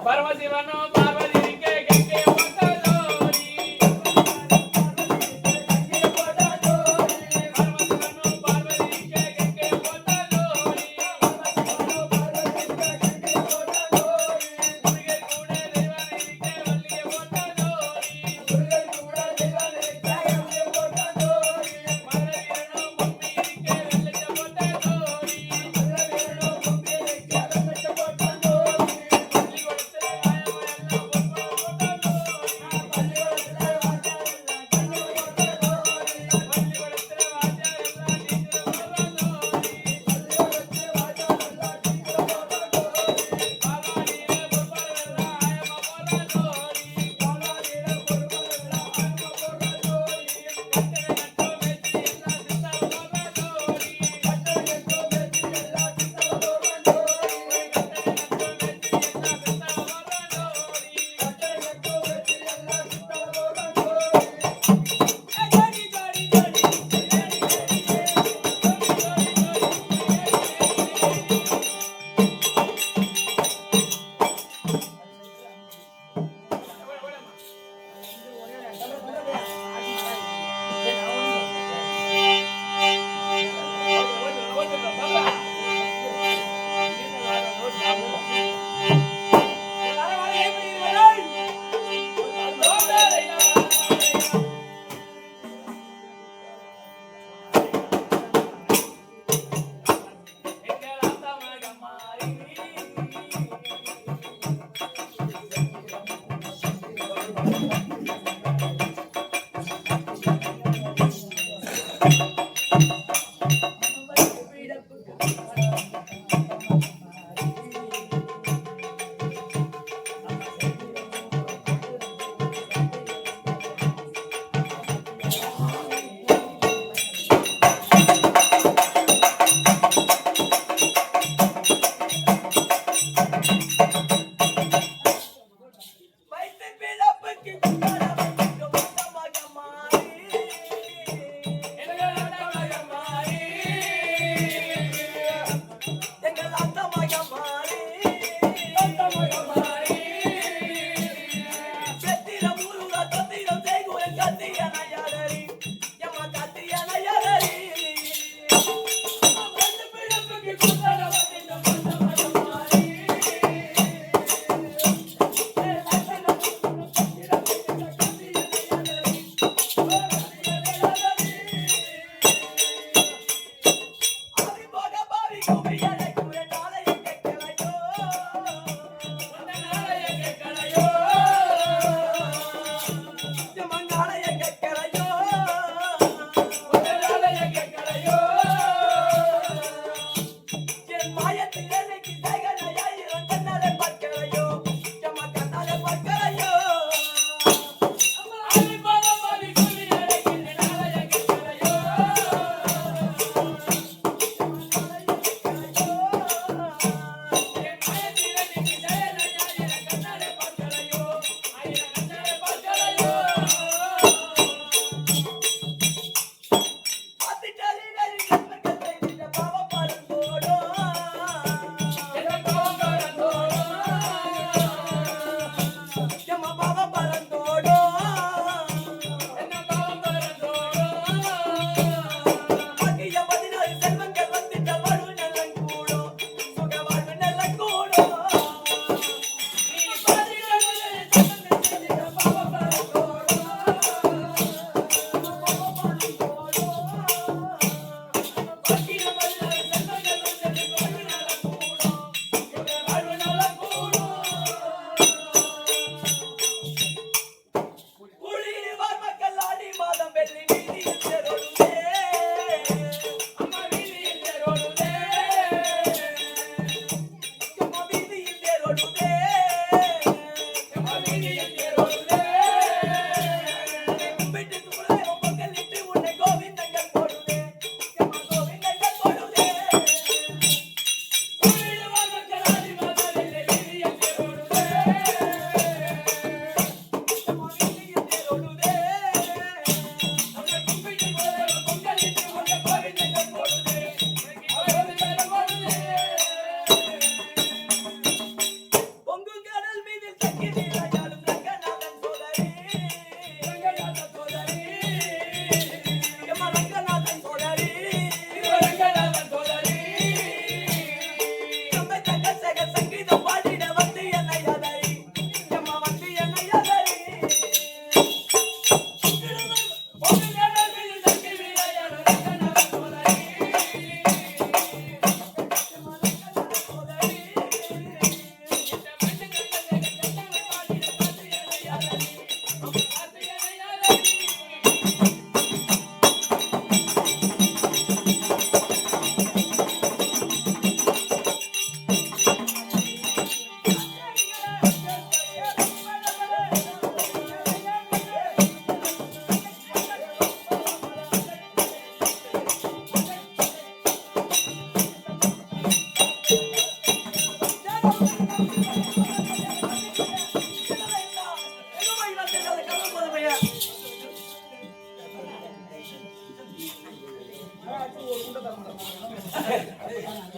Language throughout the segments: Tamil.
பரமசிவனோ பார்வதிக்கு கங்கை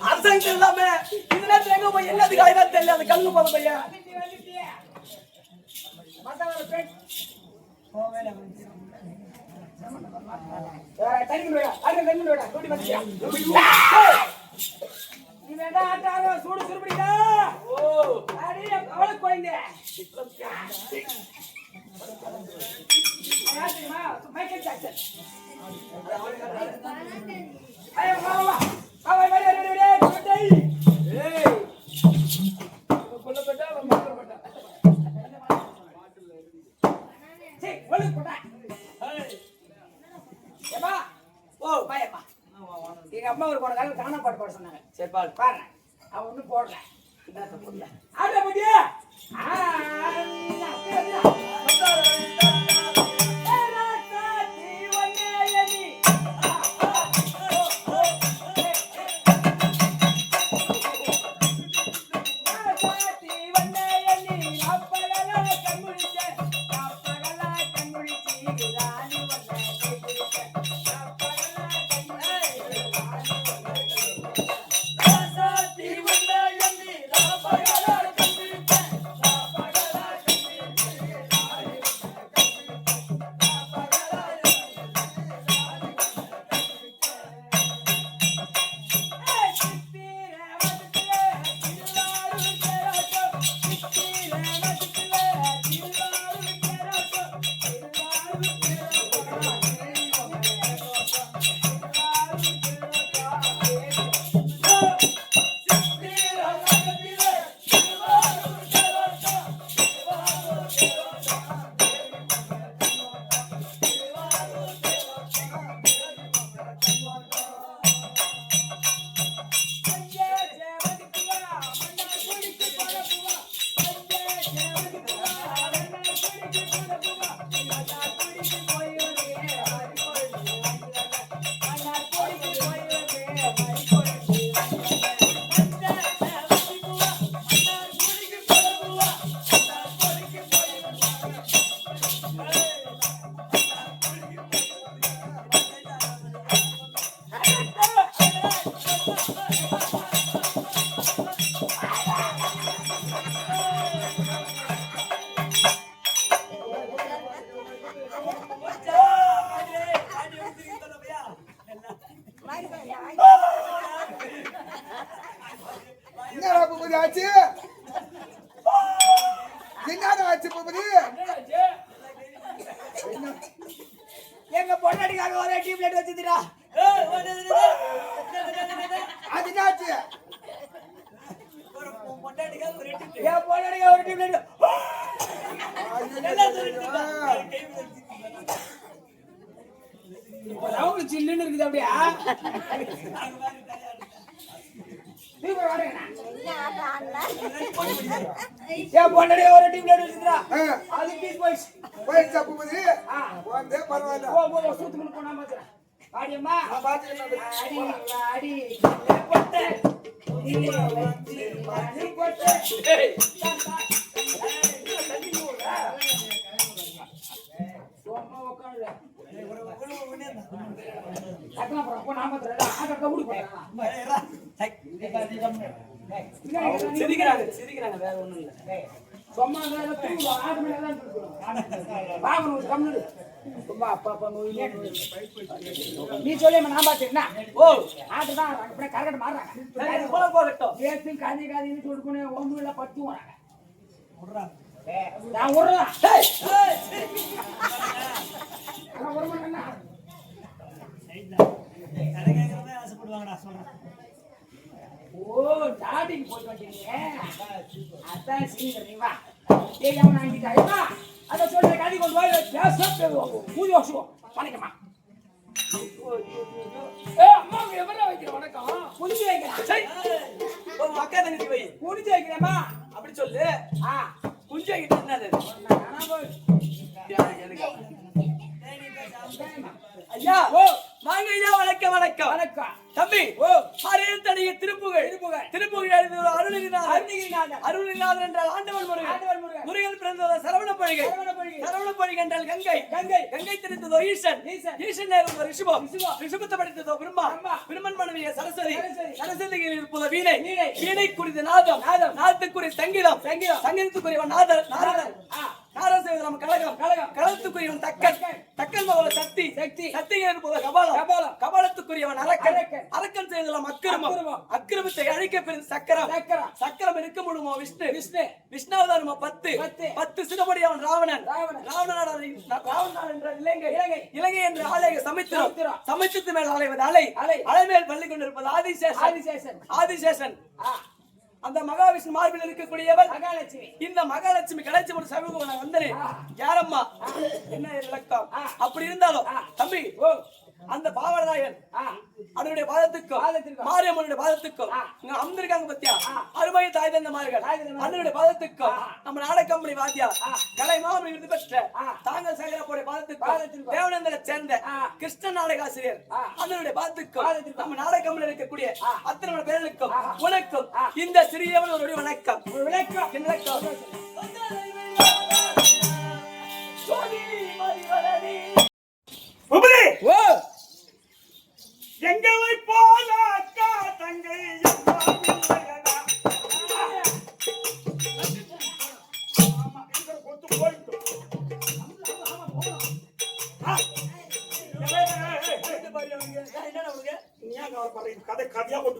அரசாங்கம் இல்லாம இந்த நேரத்துல எங்க போய் என்னதுக்கு ஆயிரம் தெரியல அந்த கண்ணு போத பையன் நீ வேண்டா ஆட்டாங்க சூடு சுருப்பிடா அவளுக்கு போயிங்க மைக்கேல் ஜாக்சன் எங்க அம்மா ஒரு போன காலம் காணா பாட்டு பாட சொன்னாங்க சரி பாடு பாரு அவன் ஒன்றும் போடல ஆட முடியா எங்க பொண்டாட்டிக்காக ஒரே டீம் லைட் வச்சிருக்கா அதுனாச்சு பொண்டாட்டிக்காக ஒரு டீம் லைட் அவங்களுக்கு சில்லுன்னு இருக்குது அப்படியா பொண்டாடி ஒரு டீம் லைட் வச்சிருக்கா அது பீஸ் பாய்ஸ் போயிடுச்சா பூபதி வந்து பரவாயில்ல ஓ சூத்து போனா மாத்திர பாடியம்மா அடி அடி போட்டு நீ வச்சி போட்டு சோமா உட்கார்ல அக்கா போ நான் மாத்திர ஆக ஊடி போறா சிரிக்கிறாங்க வேற ஒண்ணும் இல்ல சும்மா ஆடு மணி தான் பாக்கணும் கம்னு சும்மா அப்பா நீ சொல்லி நான் பாத்தீங்கன்னா ஓ ஆடுதான் அப்படியே கரகட்ட மாறுறாங்க போல போகட்டும் ஏத்து காதி காதின்னு சொல்லிட்டு ஒன்று இல்லை 10 வராங்க நான் விடுறேன் விட மாட்டேன்னா ஆசைப்படுவாங்கடா சொல்றேன் ஓ டாடிக்கு போய் வந்தீங்க அதான் சீனியர் ஏய் அவன் அங்கிட்டாயா அத சொல்ற காடி கொண்டு போய் பேச பூஜை வச்சுவோம் வணக்கம்மா அம்மா எவரா வைக்கிற வணக்கம் புடிச்சு வைக்கிறேன் ஒரு மக்கா தண்ணி வை புடிச்சு வைக்கிறேம்மா அப்படி சொல்லு புடிச்சு வைக்கிறது என்னது ஐயா ஓ மா வாங்க ஐயா, வணக்கம் வணக்கம் வணக்கம் தம்பி. ஓ அரியத்தடிய திருப்புகழ் திருப்புகழ் எழுதிய அருள்நாதர் என்றால் ஆண்டவன் முருகன். முருகன் பிறந்ததோ சரவண பொழிகை. சரவண பொழிகை என்றால் கங்கை. கங்கை தெரிந்ததோ ஈசன். ஈசன் இருந்ததோ ரிஷபம். ரிஷபத்தை படித்ததோ பிரம்மா. பிரம்மன் மனைவிய சரஸ்வதி. சரஸ்வதியில் இருப்பதோ வீணை. வீணை குறித்த நாதம். நாதத்துக்குரிய சங்கீதம். சங்கீதத்துக்குரியவன் நாதர். நாரசேவரம் கலகம். கலகத்துக்குரியவன் தக்கன். தக்கன் மகள சக்தி. சக்தியில் இருப்பதோ கபாலம். கபாலத்துக்குரியவன் அரக்கன். அரக்கன் செய்தலாம் அக்கிரமம். அக்கிரமத்தை அழிக்க பெறும் சக்கரம். சக்கரம் இருக்க முடியுமோ விஷ்ணு. விஷ்ணாவதாரமோ 10 சிறுபடி அவன் ராவணன். ராவணன் என்ற இலங்கை என்ற ஆலய சமைத்து மேல் அலைவது அலை மேல் பள்ளி கொண்டிருப்பது ஆதிசேஷன். அந்த மகாவிஷ்ணு மார்பில் இருக்கக்கூடியவள் மகாலட்சுமி. இந்த மகாலட்சுமி கலைச்சி ஒரு சமூகம் நான் வந்தேன். யாரம்மா என்ன இலக்கம் அப்படி இருந்தாலும் தம்பி அந்த பாவராயன் அதனுடைய பாதத்துக்கும் மாரியம்மனுடைய பாதத்துக்கும் அமர்ந்திருக்காங்க பத்தியா அருமை தாய் தந்தமார்கள் அதனுடைய பாதத்துக்கும் நம்ம நாடக கம்பெனி வாத்தியா கலை மாமன் விருது பெற்ற தாங்கள் சேகரப்போடைய பாதத்துக்கும் தேவனந்தரை சேர்ந்த கிருஷ்ண நாடக ஆசிரியர் அதனுடைய பாதத்துக்கும் நம்ம நாடக கம்பெனியில் இருக்கக்கூடிய அத்தனை பேர்களுக்கும் உனக்கும் இந்த சிறியவன் ஒரு வணக்கம். எங்களை போல அக்கா தங்கை கதை கதையா கொண்டு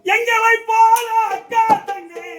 எங்களை போல அக்கா தங்கை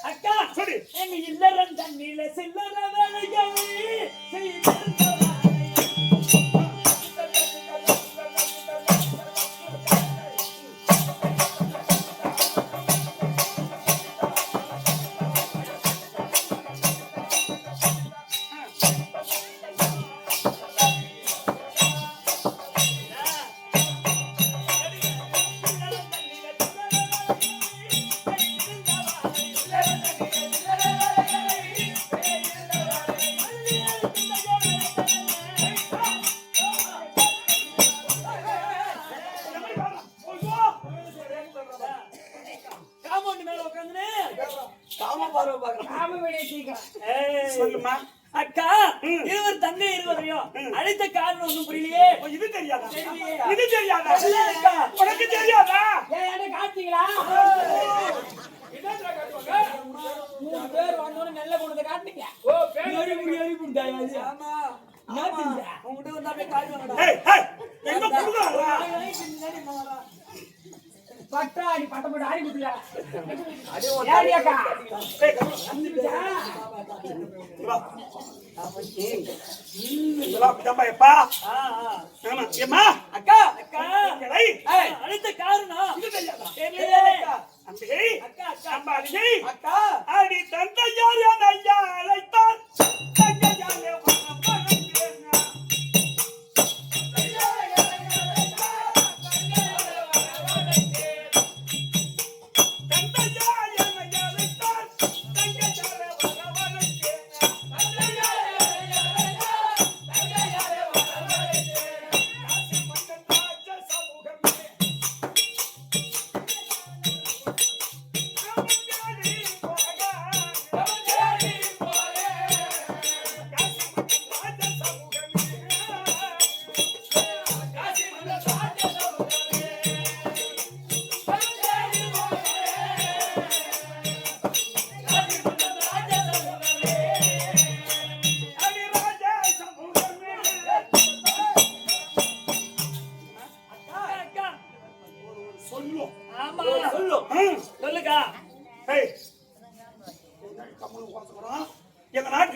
அக்கா எங்க இல்லறன் தண்ணியில சில்லற வேலைகள் அக்கா இருவர் தங்கை இருவரையும் அழைத்த காரணம் ஒன்றும் புரியலையே. இது தெரியாதா? இது தெரியாதா? உனக்கு தெரியாதா? காட்டுங்களா? 3 பேர் வந்தோன்னு நல்ல குணத்தை காட்டுங்க. பட்டாடி பட்டம் போட்டு ஆடி குடுத்துறா. அழைத்த காரணம் அடி தந்தையார் ஐயா அழைத்தார்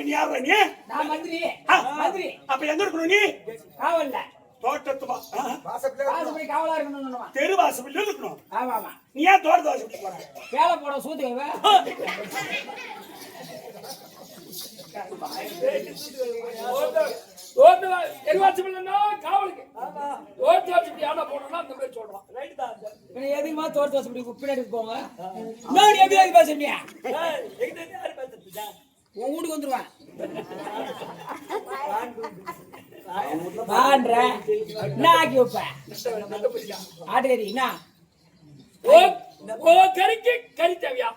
நீ யாருடா நீ? நான் மந்திரி. ஆ, மந்திரி. அப்ப எங்க இருக்கணும் நீ? காவல்ல. தோட்டத்து வாசப்படி காவலா இருக்கணும்னுமா. தெரு வாசப்படியில இருக்கணும். ஆமா ஆமா. நீ ஏன் தோட்டத்து வாசப்படி போற? வேலை போட சூத்துக்கவே. காவலுக்கு ஓட்டு வாசிப்படி ஆனா போனோம்னா அந்த மாதிரி சொல்றான். ரைட் தான். எதுக்குமா தோட்ட வாசப்படி பின்னாடி போங்க. நான் எப்படி பேசுறீங்க? உன் வீட்டுக்கு வந்துருவேன். வான்ற நான் ஆக்கி வைப்பேன். ஆட்டுக்கறி என்ன? ஓ கறிக்கு கறி தேவையா?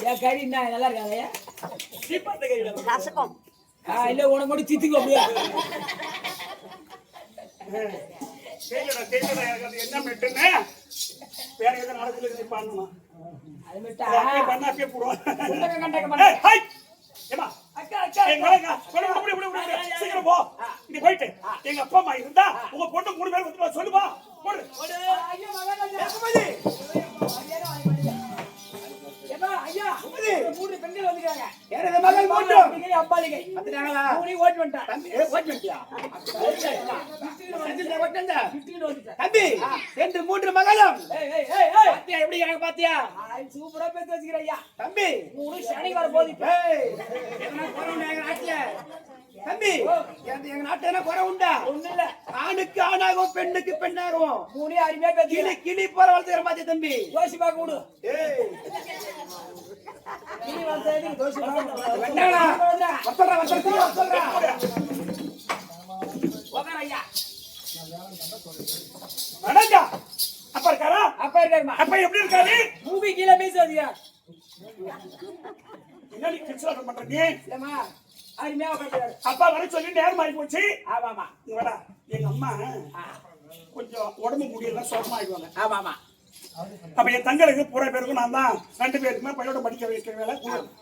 என் கறி என்ன நல்லா இருக்காது? ரசகம் இல்ல உனக்கு மட்டும் சித்திக்கும் அப்படியே. தெரியல எனக்கு என்ன மெட்டுன்னு வேற எதுவும் நடக்கல நீ பண்ணணும். அது மட்டும் அப்படியே பண்ணா அப்படியே போடுவோம். கண்டக்க மாட்டேன். ஹாய் ஏமா அக்கா அக்கா சீக்கிரம் போ. நீ போயிட்டு எங்க அப்பா அம்மா இருந்தா உங்க பொண்ணு 3 பேர் வந்து சொல்லுப்பா. போடு. ஐயா மகன் ஐயா 3 பெண்கள் வந்துட்டாங்க. எனது மகள் மூன்று அப்பாலிகை வந்துட்டாங்களா? 3 ஓட்டு வந்துட்டான். தம்பி ஓட்டு வந்துட்டியா? தம்பி என்று 3 மகளும் பாத்தியா எப்படி எனக்கு பாத்தியா? சூப்பரா பேசி வச்சுக்கிற ஐயா. தம்பி 3 சனி வர போது. எங்க நாட்டுல தம்பி எங்க நாட்டுல என்ன குறை உண்டா? ஒண்ணு இல்ல. ஆணுக்கு ஆணாகவும் பெண்ணுக்கு பெண்ணாகவும் 3 அருமையா பேசி கிளி கிளி போற வளர்த்துக்கிற மாதிரி தம்பி. தோசி பாக்க விடு. நீ வந்து தோசி பாக்க வெண்ணாளா வத்தறா வத்தறா உட்கார ஐயா. அடங்கா அப்பா இருக்காரா? அப்பா இருக்காருமா. அப்பா எப்படி இருக்காரு? மூவி கீழே பேசி வச்சுக்க. என்ன நீ கிச்சல பண்ற நீ? இல்லம்மா அருமையா உட்காந்துறாரு. அப்பா வர சொல்லி நேரம் ஆகி போச்சு. ஆமாமா. இவடா எங்க அம்மா கொஞ்சம் உடம்பு முடியெல்லாம் சோகமாயிடுவாங்க. ஆமாமா. அப்ப என் தங்களுக்கு பூரா பேருக்கும் நான் தான் 2 பேருக்குமே பையோட படிக்க வைக்கிற வேலை,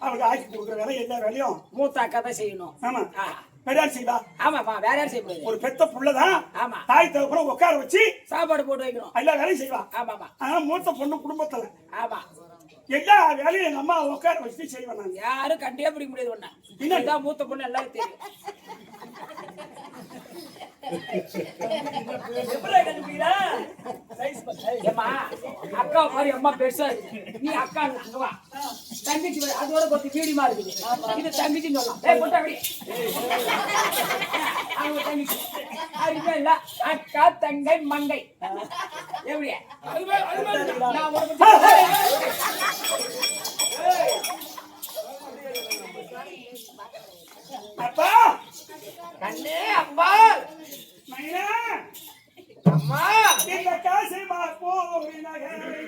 அவருக்கு ஆக்கி கொடுக்குற வேலை, எல்லா வேலையும் மூத்த அக்கா தான் செய்யணும். ஆமா பெரியார் செய்தா. ஆமாப்பா வேற யாரும் செய்ய முடியாது. ஒரு பெத்த புள்ளதான் ஆமா. தாய் தகப்பனும் உட்கார வச்சு சாப்பாடு போட்டு வைக்கணும். எல்லா வேலையும் செய்வா. ஆமாமா. ஆனா மூத்த பொண்ணு குடும்பத்துல ஆமா. எல்லா வேலையும் எங்க அம்மா உட்கார வச்சு செய்வேன் நான். யாரும் கண்டே பிடிக்க முடியாது ஒண்ணா. இன்னும் மூத்த பொண்ணு எல்லாரும் தெரியும். ஏமா அக்கா பாரு அம்மா பெருசா இருக்கு. நீ அக்கா அங்க வா. தங்கச்சி பாரு அதோட கொஞ்சம் பீடிமா இருக்குது. இது தங்கச்சின்னு சொல்லலாம். ஏய் போட்டா அப்படி. அவங்க தங்கச்சி. அருமையா இல்ல அக்கா தங்கை மங்கை. எப்படி? நான் உனக்கு அப்பா கண்ணே அம்மா மைனா அம்மா இந்த காசை போய் நகரை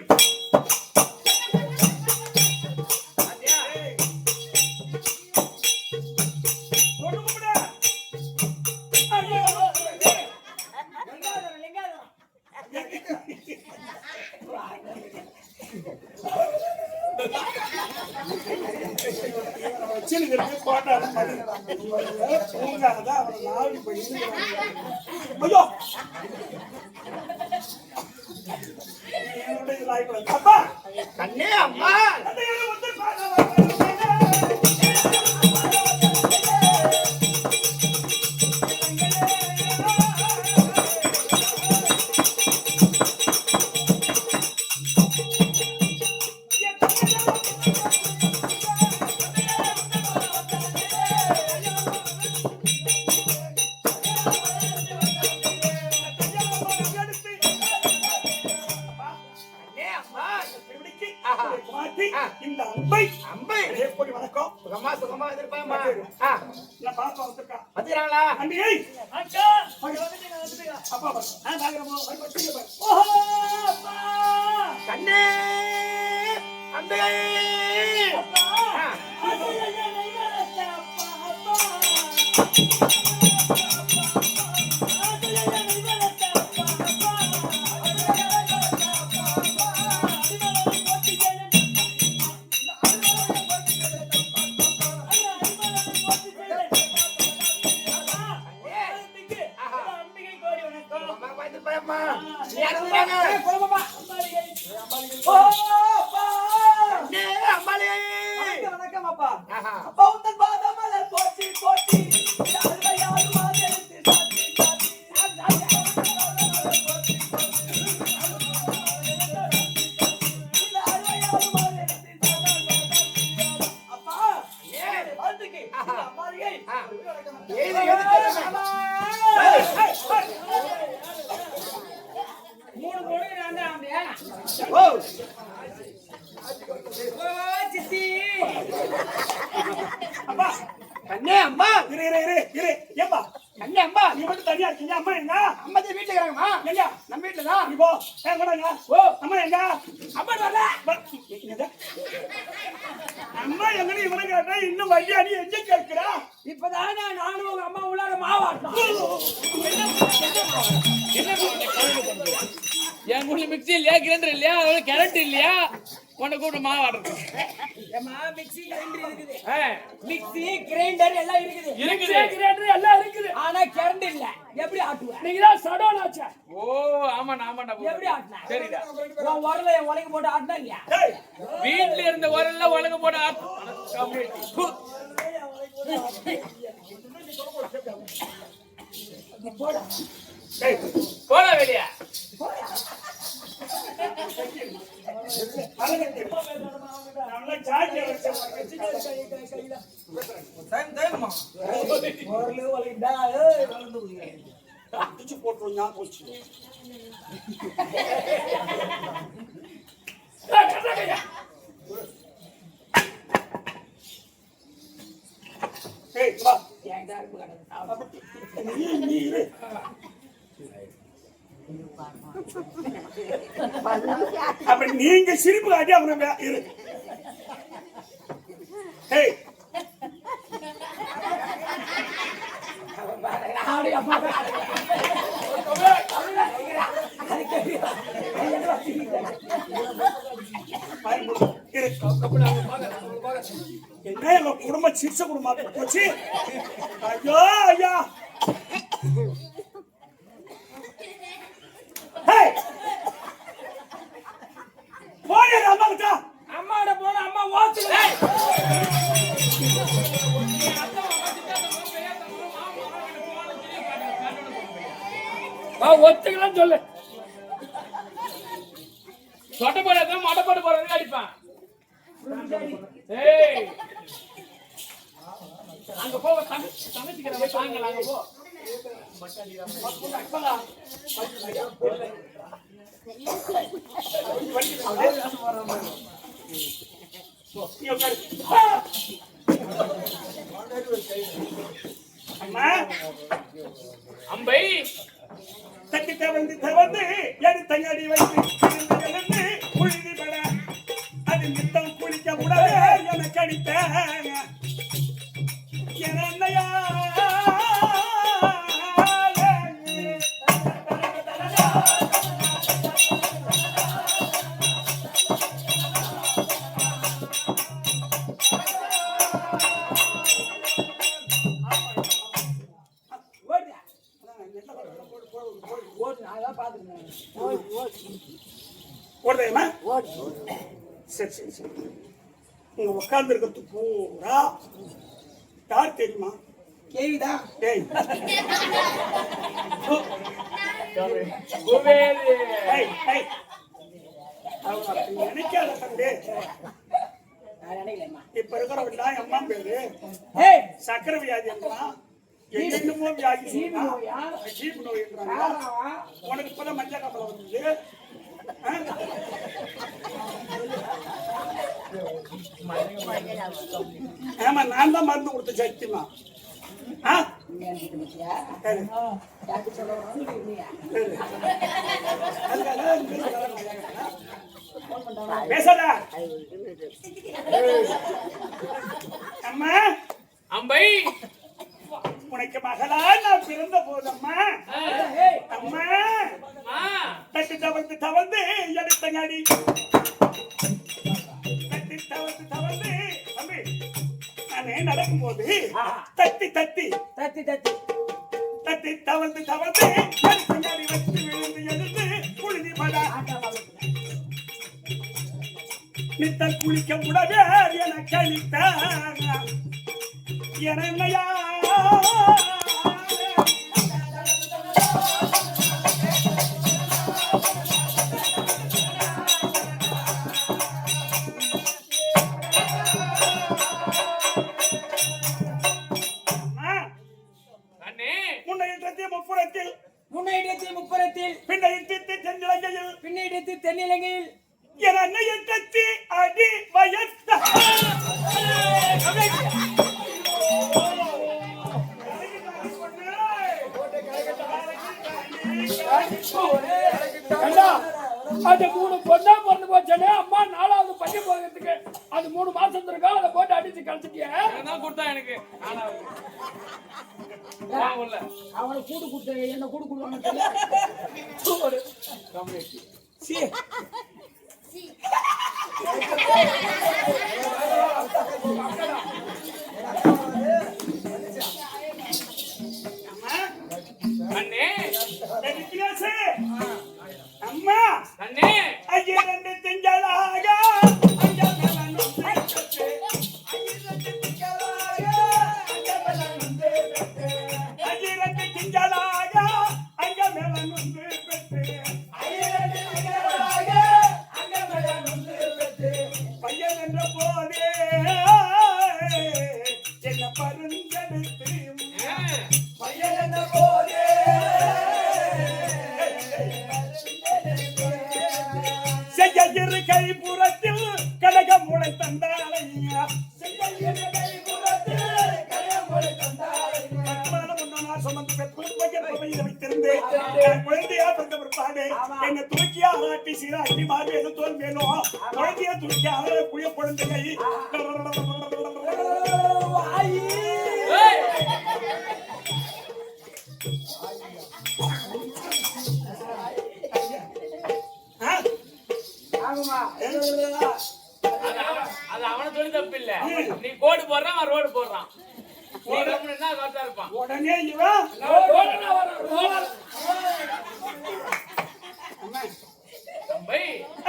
கண்ணே அம்மா இந்த அம்பை அம்பை எப்படி வணக்கம் சுகமா சுகமா எதிர்ப்பாமா பாப்பா வந்துருக்கா வந்துக்கிறாங்களா? அண்டியை அக்கா அப்பா கண்ணே அம்பை அப்பா. ஆஹா. அப்பா உந்தன் பாதமலர் போற்றி போற்றி. அருமையால் மாதெடுத்து சாத்தி சாத்தி. இந்த அருமையால் மாதெடுத்து சாத்தி. அப்பா, வாழ்த்துக்கு இந்த அம்மாரியை மூணு பொண்ணு நான் தான் அப்படியா? ஓ சித்தி அப்பா கண்ணே அம்மா இரு இரு இரு இரு ஏப்பா கண்ணே அம்மா நீ மட்டும் தனியா இருக்கீங்க அம்மா எங்க அம்மா தான் வீட்டுல இருக்காங்கம்மா. எங்க நம்ம வீட்டுல தான். நீ போ ஏன் கூடங்க ஓ அம்மா எங்க அம்மா வரல. என்னது? அம்மா எங்கன்னு இவனை கேட்டா இன்னும் வண்டியா நீ எங்க கேட்கிறா இப்பதானே நானும் உங்க அம்மா உள்ளார மாவாட்டோம். என் ஊர்ல மிக்சி இல்லையா கிரைண்டர் இல்லையா கரண்ட் இல்லையா உன்னை கூட மாவு ஆடுறது ஏம்மா மிக்ஸி கிரைண்டர் இருக்குது. மிக்ஸி கிரைண்டர் எல்லாம் இருக்குது. இருக்குது. கிரைண்டர் எல்லாம் இருக்குது. ஆனா கரண்ட் இல்ல. எப்படி ஆட்டுவ? நீங்க தான் சடோன் ஆச்சா. ஓ ஆமாண்ணா எப்படி ஆட்டுன? சரிடா உன் உரல உலக போட்டு ஆட்டுனா இல்லையா? டேய் வீட்டுல இருந்த உரல்ல உலக போட போடா. டேய் போடா வெளியா அழகே நல்லா சார்ஜ் வச்சு உரல உலகடா. அடிச்சு போட்டுரும் ஞாபகம் போச்சு ஏய் வா ஏன்டா இருக்கு கடை? நீ இரு அப்படி நீங்க சிரிப்பு காட்டி அவனை இரு ஏய் ஆடி அம்மா என்ன எங்க குடும்பம் சிரிச்ச குடும்பம் போச்சு ஐயோ ஐயா போனே அம்மா கிட்ட அம்மாட போன அம்மா ஓத்துல. ஒத்துக்கலாம் சொல்லு. சொட்ட போடாதான் மொட்டை போட்டு போறது அடிப்பான் ஏய் அங்க போ சமைச்சுக்கிறவங்க தாங்கல அங்க போ அம்மா அம்பை தட்டி தவந்து எடுத்தங்கடி வைத்து குளிதி பட அது நித்தம் குளிக்க கூடாது எனக்கு அடித்தேன் என்னையா ஓடுதேம்மா சரி சரி சரி நீங்க உட்கார்ந்து இருக்கிறது பூரா யார் தெரியுமா கேவிதா? டேய் குபேரு டேய் டேய் அவன் அப்படி நினைக்காத தம்பி நான் நினைக்கலம்மா. இப்ப இருக்கிறவங்க அம்மா பேரு ஏய் சக்கரை வியாதி என்றான் என்னென்னமோ வியாதி சீனு நோயா? சீப்பு நோய் என்றாங்க யாராவா? உனக்கு இப்பதான் மஞ்சள் காப்பல வந்தது ஆமா நான் தான் மருந்து கொடுத்த சத்தியமா நீ எனக்கு பத்தியா? சரி. யாருக்கு சொல்ல வரோம் இல்லையா? பேசாதா அம்மா அம்பை உனக்கு மகளா நான் பிறந்த போதம்மா ஏய் அம்மா ஆ தவந்து தவந்து எடுத்தங்காடி தவந்து தம்பி நானே நடக்கும்போது தத்தி தத்தி தத்தி தத்தி தத்தி தவந்து தவந்து எடுத்தங்காடி வச்சு விழுந்து எழுந்து புழுதி பட நித்த குளிக்க உடவே என கழித்த என்னையா முப்புறத்தில் பின்னிடத்தில் தென்னிலங்கையில் என் அன்னையை கத்தி அடி வயத்த அது 3 பொண்ணா பிறந்து போச்சே அம்மா 4வது பையன் போகிறதுக்கு அது 3 மாசம் இருக்கா அதை போட்டு அடிச்சு கழிச்சிட்டியா கொடுத்தா எனக்கு அவனை கூடு கொடுத்த என்ன கூடு கொடுவாங்க அம்மா அண்ணே ஐயா 2 திங்களாக பையன் என்ற போதே என்ன பருந்தெடுத்து பையன் என்ற போதே செய்ய கைப்புறத்தில் கனக முளை தந்தாளையா குழந்தையா பிறந்த பிற்பாடு என்ன துருக்கியா ஆட்டி சீராட்டி மாறு தோல் வேணும் குழந்தையா துருக்கியா புளிய குழந்தையை அது அவன சொல்லி தப்பு இல்ல நீ கோடு போடுறான் அவன் ரோடு போடுறான் இருப்பான் உடனே இவன்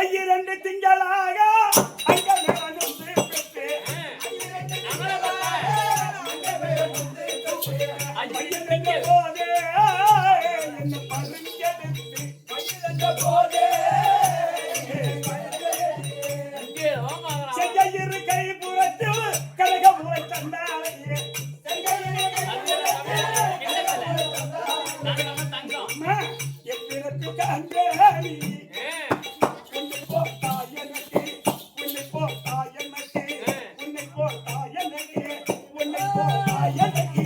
ஐயா 2 திங்களாக அங்க கைப்புறத்தில் கனக முளை தந்தாளையே எப்பிறப்புக்கு அங்கே உன்னை போட்டா எனக்கு உன்னை போட்டா எனக்கு உன்னை போட்டா எனக்கு உன்னை போட்டா எனக்கு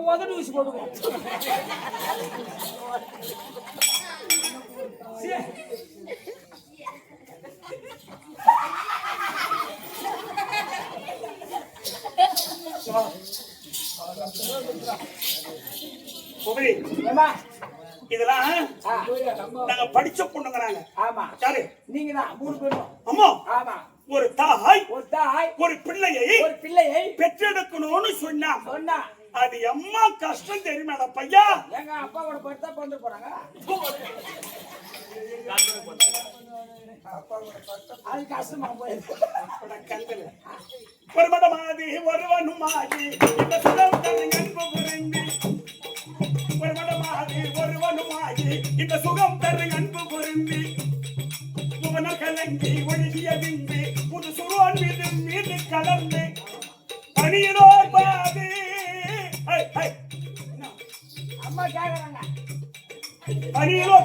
உதடு ஊசி போடுவோம் இதெல்லாம் நாங்க படிச்ச பொண்ணுங்கிறாங்க. ஆமா யாரு நீங்க தான் 3 பேரும். அம்மா ஆமா ஒரு தாய் ஒரு பிள்ளையை பெற்றெடுக்கணும்னு சொன்னா சொன்னா அது அம்மா கஷ்டம் தெரியுமாடா பையா. எங்க அப்பாவோட படுத்தா பிறந்து போறாங்க அது கஷ்டமா போயிருக்கு. ஒரு மடமாதி ஒருவனுமாகி இந்த சுகம் தன்னை அன்பு புரிந்து ஒரு மடமாதி ஒருவனுமாகி இந்த சுகம் தன்னை அன்பு புரிந்து புவன கலங்கி ஒழுகிய விந்து புது சுருவன் மீது கலந்து பணியிலோ பாதி அம்மா கேக்குறாங்க பணியிலோ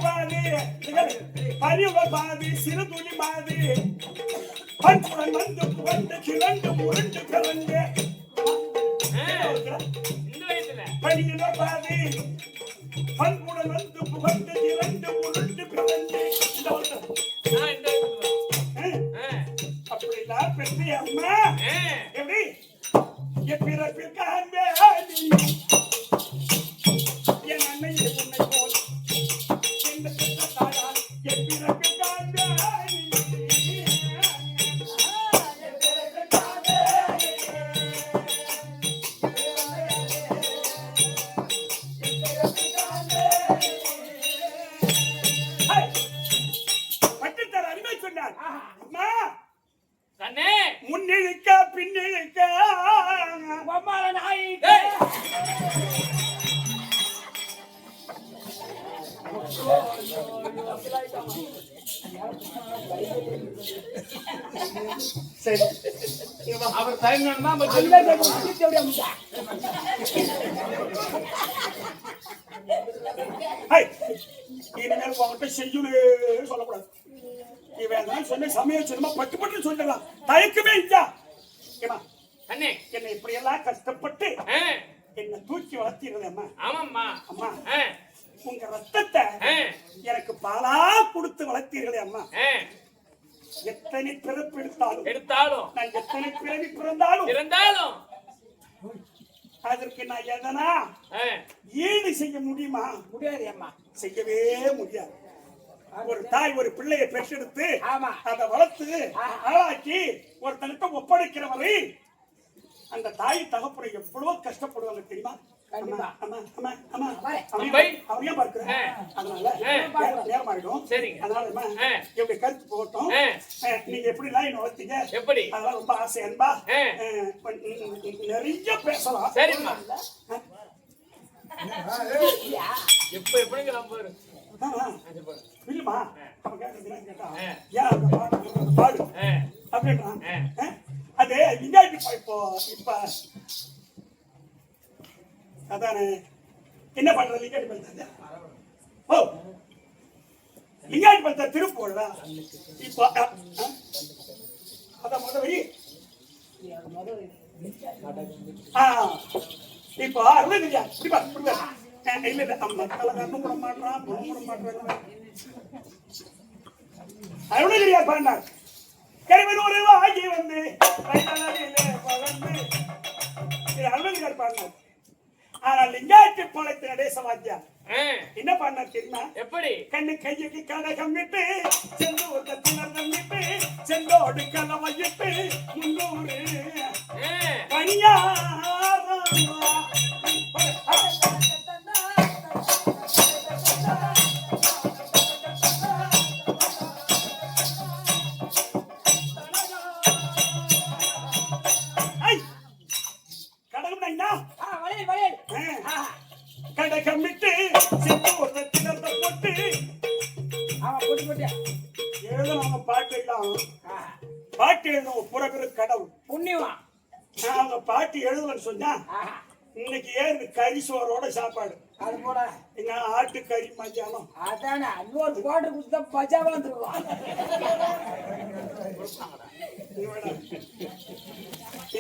பாதி சிறு துளி பாதி பண்புடன் வந்து புகழ்ந்து கிழண்டு முரண்டு பிறந்து பணியிலோ பாதி பண்புடன் வந்து புகழ்ந்து கிழண்டு முரண்டு பிறந்து அப்படிலாம் பெற்று அம்மா எப்படி எப்பிறப்பிற்கு அன்பே என் அன்னையை உன்னை போல் இந்த பாடினார். அம்மா கண்ணே முன்னிழுக்க பின்னிழுக்க பொம்மால நாய் சரி அவர் தயங்கணும்னா இனிமேல் உங்ககிட்ட செய்யுளே சொல்லக்கூடாது. இவன் சொன்ன சமயம் சொன்னமா பட்டு பட்டு சொல்லலாம். தயக்கமே இல்லையா? கண்ணே என்னை இப்படி எல்லாம் கஷ்டப்பட்டு என்ன தூக்கி வளர்த்தீர்கள் அம்மா. ஆமாம்மா அம்மா உங்க ரத்தத்தை எனக்கு பாலா கொடுத்து வளர்த்தீர்களே அம்மா. எத்தனை பிறப்பு எடுத்தாலும் நான் எத்தனை பிறவி பிறந்தாலும் அதற்கு நான் எதனா ஈடு செய்ய முடியுமா? முடியாது அம்மா, செய்யவே முடியாது. ஒரு தாய் ஒரு பிள்ளையை பெற்றெடுத்து ஆமா அதை வளர்த்து ஆளாக்கி ஒரு தனத்தை ஒப்படைக்கிறவரை அந்த தாய் தகப்பனை எவ்வளவோ கஷ்டப்படுவாங்க தெரியுமா? அவரையும் பார்க்கிறேன். அதனால நேரமாயிடும். அதனால எப்படி கருத்து போகட்டும். நீங்க எப்படி எல்லாம் என்ன வளர்த்தீங்க, எப்படி அதெல்லாம் ரொம்ப ஆசை அன்பா நிறைய பேசலாம். சரிம்மா எப்ப எப்படிங்க நம்பரு இல்லமா அவன் கேட்டா ஏன் அந்த பாடு அப்படின்றான். அது இங்காட்டி இப்போ இப்ப அதானே என்ன பண்றது? லிங்காட்டி பல்தா ஓ லிங்காட்டி பல்தா திருப்பூர்ல இப்போ அதான் முதல் இப்போ அருள் இல்லையா? இல்ல இல்ல மக்கள் கண்ணும் கூட மாட்டான் பொண்ணு கூட மாட்டாங்க. அருணகிரியா பாண்டார் கருவன் ஒரு ஆகி வந்து அருணகிரியார் பாண்டார். ஆனால் லிங்காட்டி பாளையத்து நடேச வாத்தியார் என்ன பாண்டார் தெரியுமா? எப்படி கண்ணு கையுக்கு கடகம் விட்டு செந்தூர் தத்தினர்தம் விட்டு செந்தோடு கலவையிட்டு முன்னூறு பணியா கடகம் விட்டு செந்தூர் தத்தினர்தம் போட்டு எழுதுனவங்க பாட்டு எல்லாம் பாட்டு எழுதுனவங்க புறகுற கடவுள் புண்ணியமா. அவங்க பாட்டு எழுதலன்னு சொன்னா இன்னைக்கு ஏன் கறி சோறோட சாப்பாடு அது போல எங்க ஆட்டு கறி மத்தியானம் அதானே இன்னொரு கோட்டை குடுத்தா பஜாவா வந்துருவான்.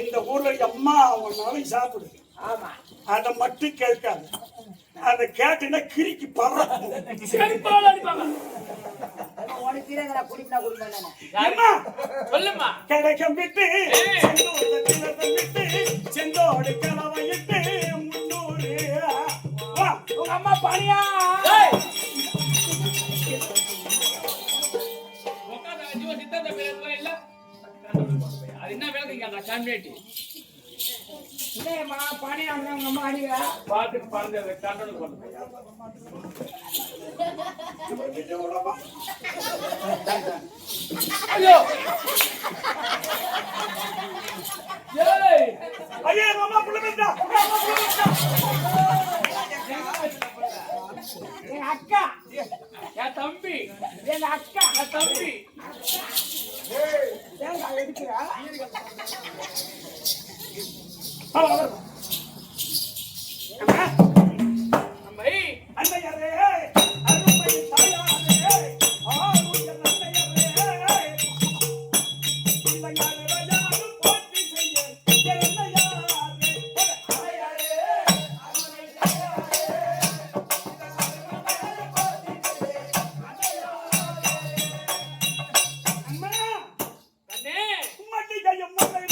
இந்த ஊர்ல அம்மா அவங்க நாளைக்கு சாப்பிடு. ஆமா அதை மட்டும் கேட்காது. அதை கேட்டுனா கிரிக்கி பறக்கும். கடகம் விட்டு செந்தோடு கலவையிட்டு முன்னூறு உங்க அம்மா பணியா அது என்ன வேலை கான்வேட்டி இல்லையம்மா பணியா உங்க அம்மா அடிவா பாட்டுக்கு பறந்தது கண்ட்ரோல் பண்ணுங்க. ஐயோ ஐயோ அம்மா புள்ள பேசுறா. என் அக்கா என் தம்பி என் அக்கா என் தம்பி எடுக்கிறா அன்னையரே அருமை தாயாரே ஆளுடைய அன்னையரே இளைஞரே யாரும் போற்றி செய்ய என்னையாரே அன்னையரே அருமை தாயாரே அம்மா கண்ணே மட்டிகையும் மலை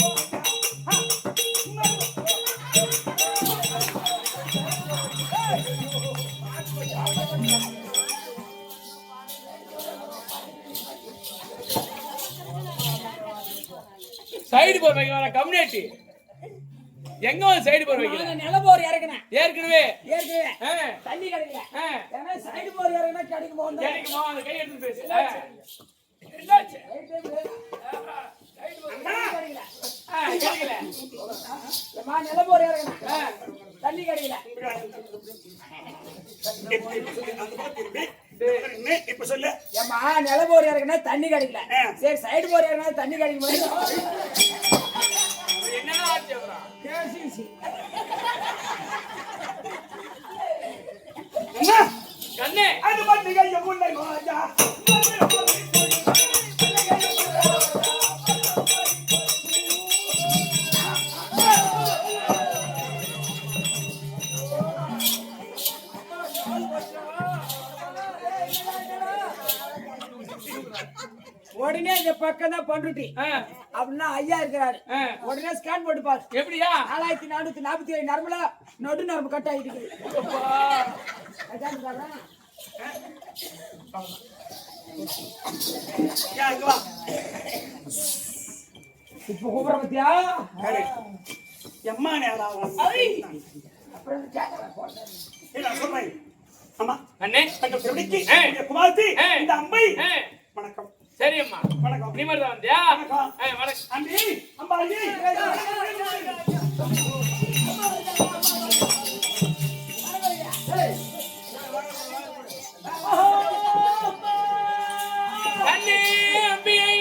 சைடு போர் வைக்க வர கம்யூனிட்டி எங்க வந்து சைடு போர் வைக்கல நில போர் இறக்குனேன் ஏற்கனவே தண்ணி கிடைக்கல சைடு போர் இறக்குனா கிடைக்குமோ கிடைக்குமா அந்த கை எடுத்து பேசு என்னாச்சு கிடைக்கல. ஏம்மா, நிலபோர் இறங்குனா. தண்ணி கிடைக்கல. இப்ப சொல்லு. ஏம்மா, நிலபோர் இறங்குனா தண்ணி கிடைக்கல. சரி, சைடு போர் இறங்குனா தண்ணி கிடைக்கும். என்னடா ஆச்சு அப்புறம்? கேசிசி. என்ன? கண்ணே அது மட்டும் கைய முன்னை வாஜா. உடனே இந்த பக்கம் தான் பண்ருட்டி அப்படின்னா ஐயா இருக்கிறாரு. உடனே ஸ்கேன் போட்டு பாரு. எப்படியா? 4447 நரம்புல நடு நரம்பு கட் ஆகிட்டு இருக்குது. இங்க வா. இப்ப கூப்பிட பத்தியா? எம்மா நேரா அப்புறம் கேட்கறேன் போட்டேன். இல்ல சொல்றேன். ஆமா அண்ணே தங்கள் திருடிக்கு குமார்த்தி இந்த அம்மை வணக்கம். சரி அம்மா வணக்கம். நீ மட்டும் தான் வந்தியா? வணக்கம். வணக்கம். அம்பி அம்பாஜி அண்ணே அம்பியை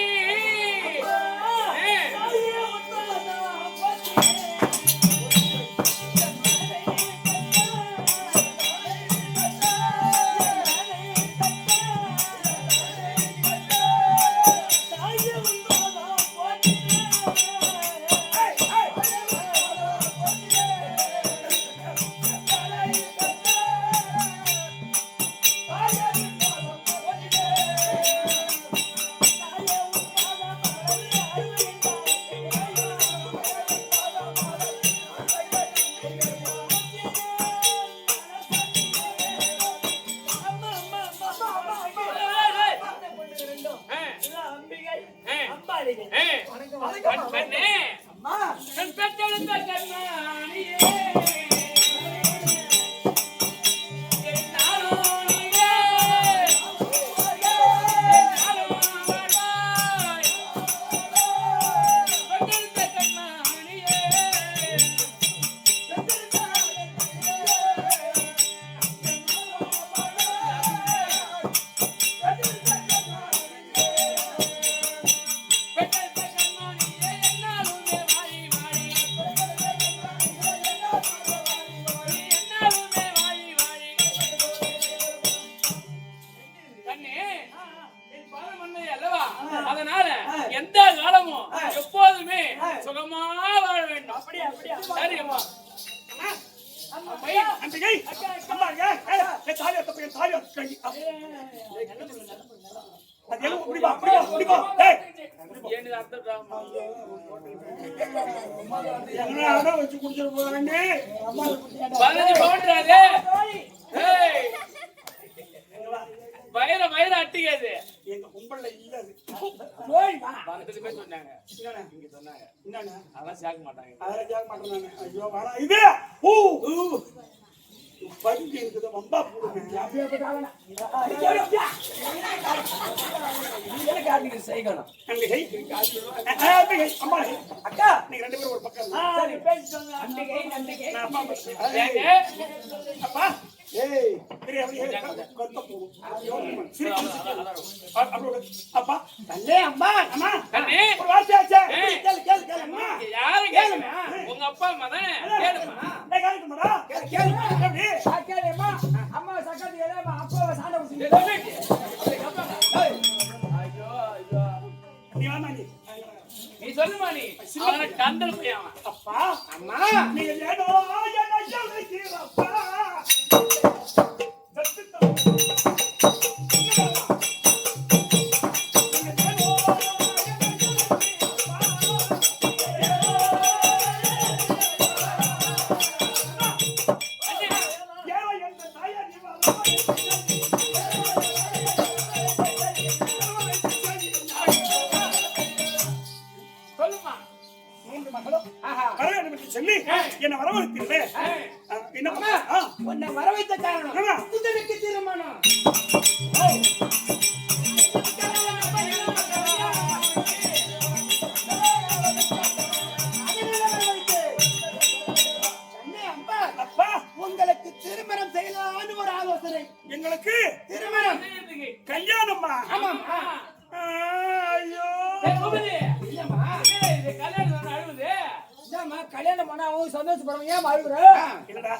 கண்ணே கண் பெற்றெடுத்த கண்ணாடியே அதனால எந்த காலமும் எப்போதுமே சுகமா வாழ வேண்டும். சரிம்மா அம்பிகை அம்மாங்க தாலியா தப்பைய தாலியா கை அது எல்லாம் புடிப்பா புடிப்பா ஏய் ஏன்னு அர்த்தம் என்ன அட வச்சு குடிச்சிர போறானே அம்மா 15 பவுன்றாதே. ஏய் வயிற அட்டிக்காது. எங்க கும்பல்ல இல்ல அது போய் வா. 12 பேர் சொன்னாங்க. இங்க சொன்னாங்க. என்னன்னா அதெல்லாம் சேர்க்க மாட்டாங்க. அதெல்லாம் கேட்க மாட்டேனானே ஐயோ வாடா இது ஊ பஞ்சு இருக்குது வம்பா போடுங்க அப்படியே போட்டாங்க. அம்பிகை அம்பிகை அம்மா அக்கா நீங்க ரெண்டு பேரும் ஒரு பக்கம் சரி, பேசி சொல்லுங்க. நம்பிக்கை, நம்பிக்கை. நான் அம்மா ஏங்க அப்பா ஏய் பெரிய அப்படியே கொத்த போடு சரி அப்படி அப்பா தல்லே அம்மா. அம்மா கண்ணே ஒரு வார்த்தை ஆச்சே கேளு, கேளு, கேளு அம்மா. யாரு கேளுங்க? உங்க அப்பா மதன் கேளுமா? டேய் காலிட்டுமாடா கேளு. எப்படி கேளு அம்மா. அம்மா சக்கத்து ஏலமா அப்பா சாண்ட ஊசி. நீ வாமா நீ சொல்லுமா நீ அவன கந்தல் பையன் அவன். அப்பா அம்மா நீ ஏதோ என்ன சொல்றீங்கப்பா சொல்லுமா மூன்று மகளும் ஆஹா. வர வேண்டும் என்று சொல்லி என்ன வரவழைத்தீர்களே என்ன அம்மா, உன்னை வர வைத்த காரணம் ஆமா. புத்தனுக்கு திருமணம். இல்லம்மா இது கல்யாணம் அழுகுது. இல்லம்மா கல்யாணம் பண்ணா அவங்க சந்தோஷப்படுவாங்க ஏன் அழுகுற இல்லடா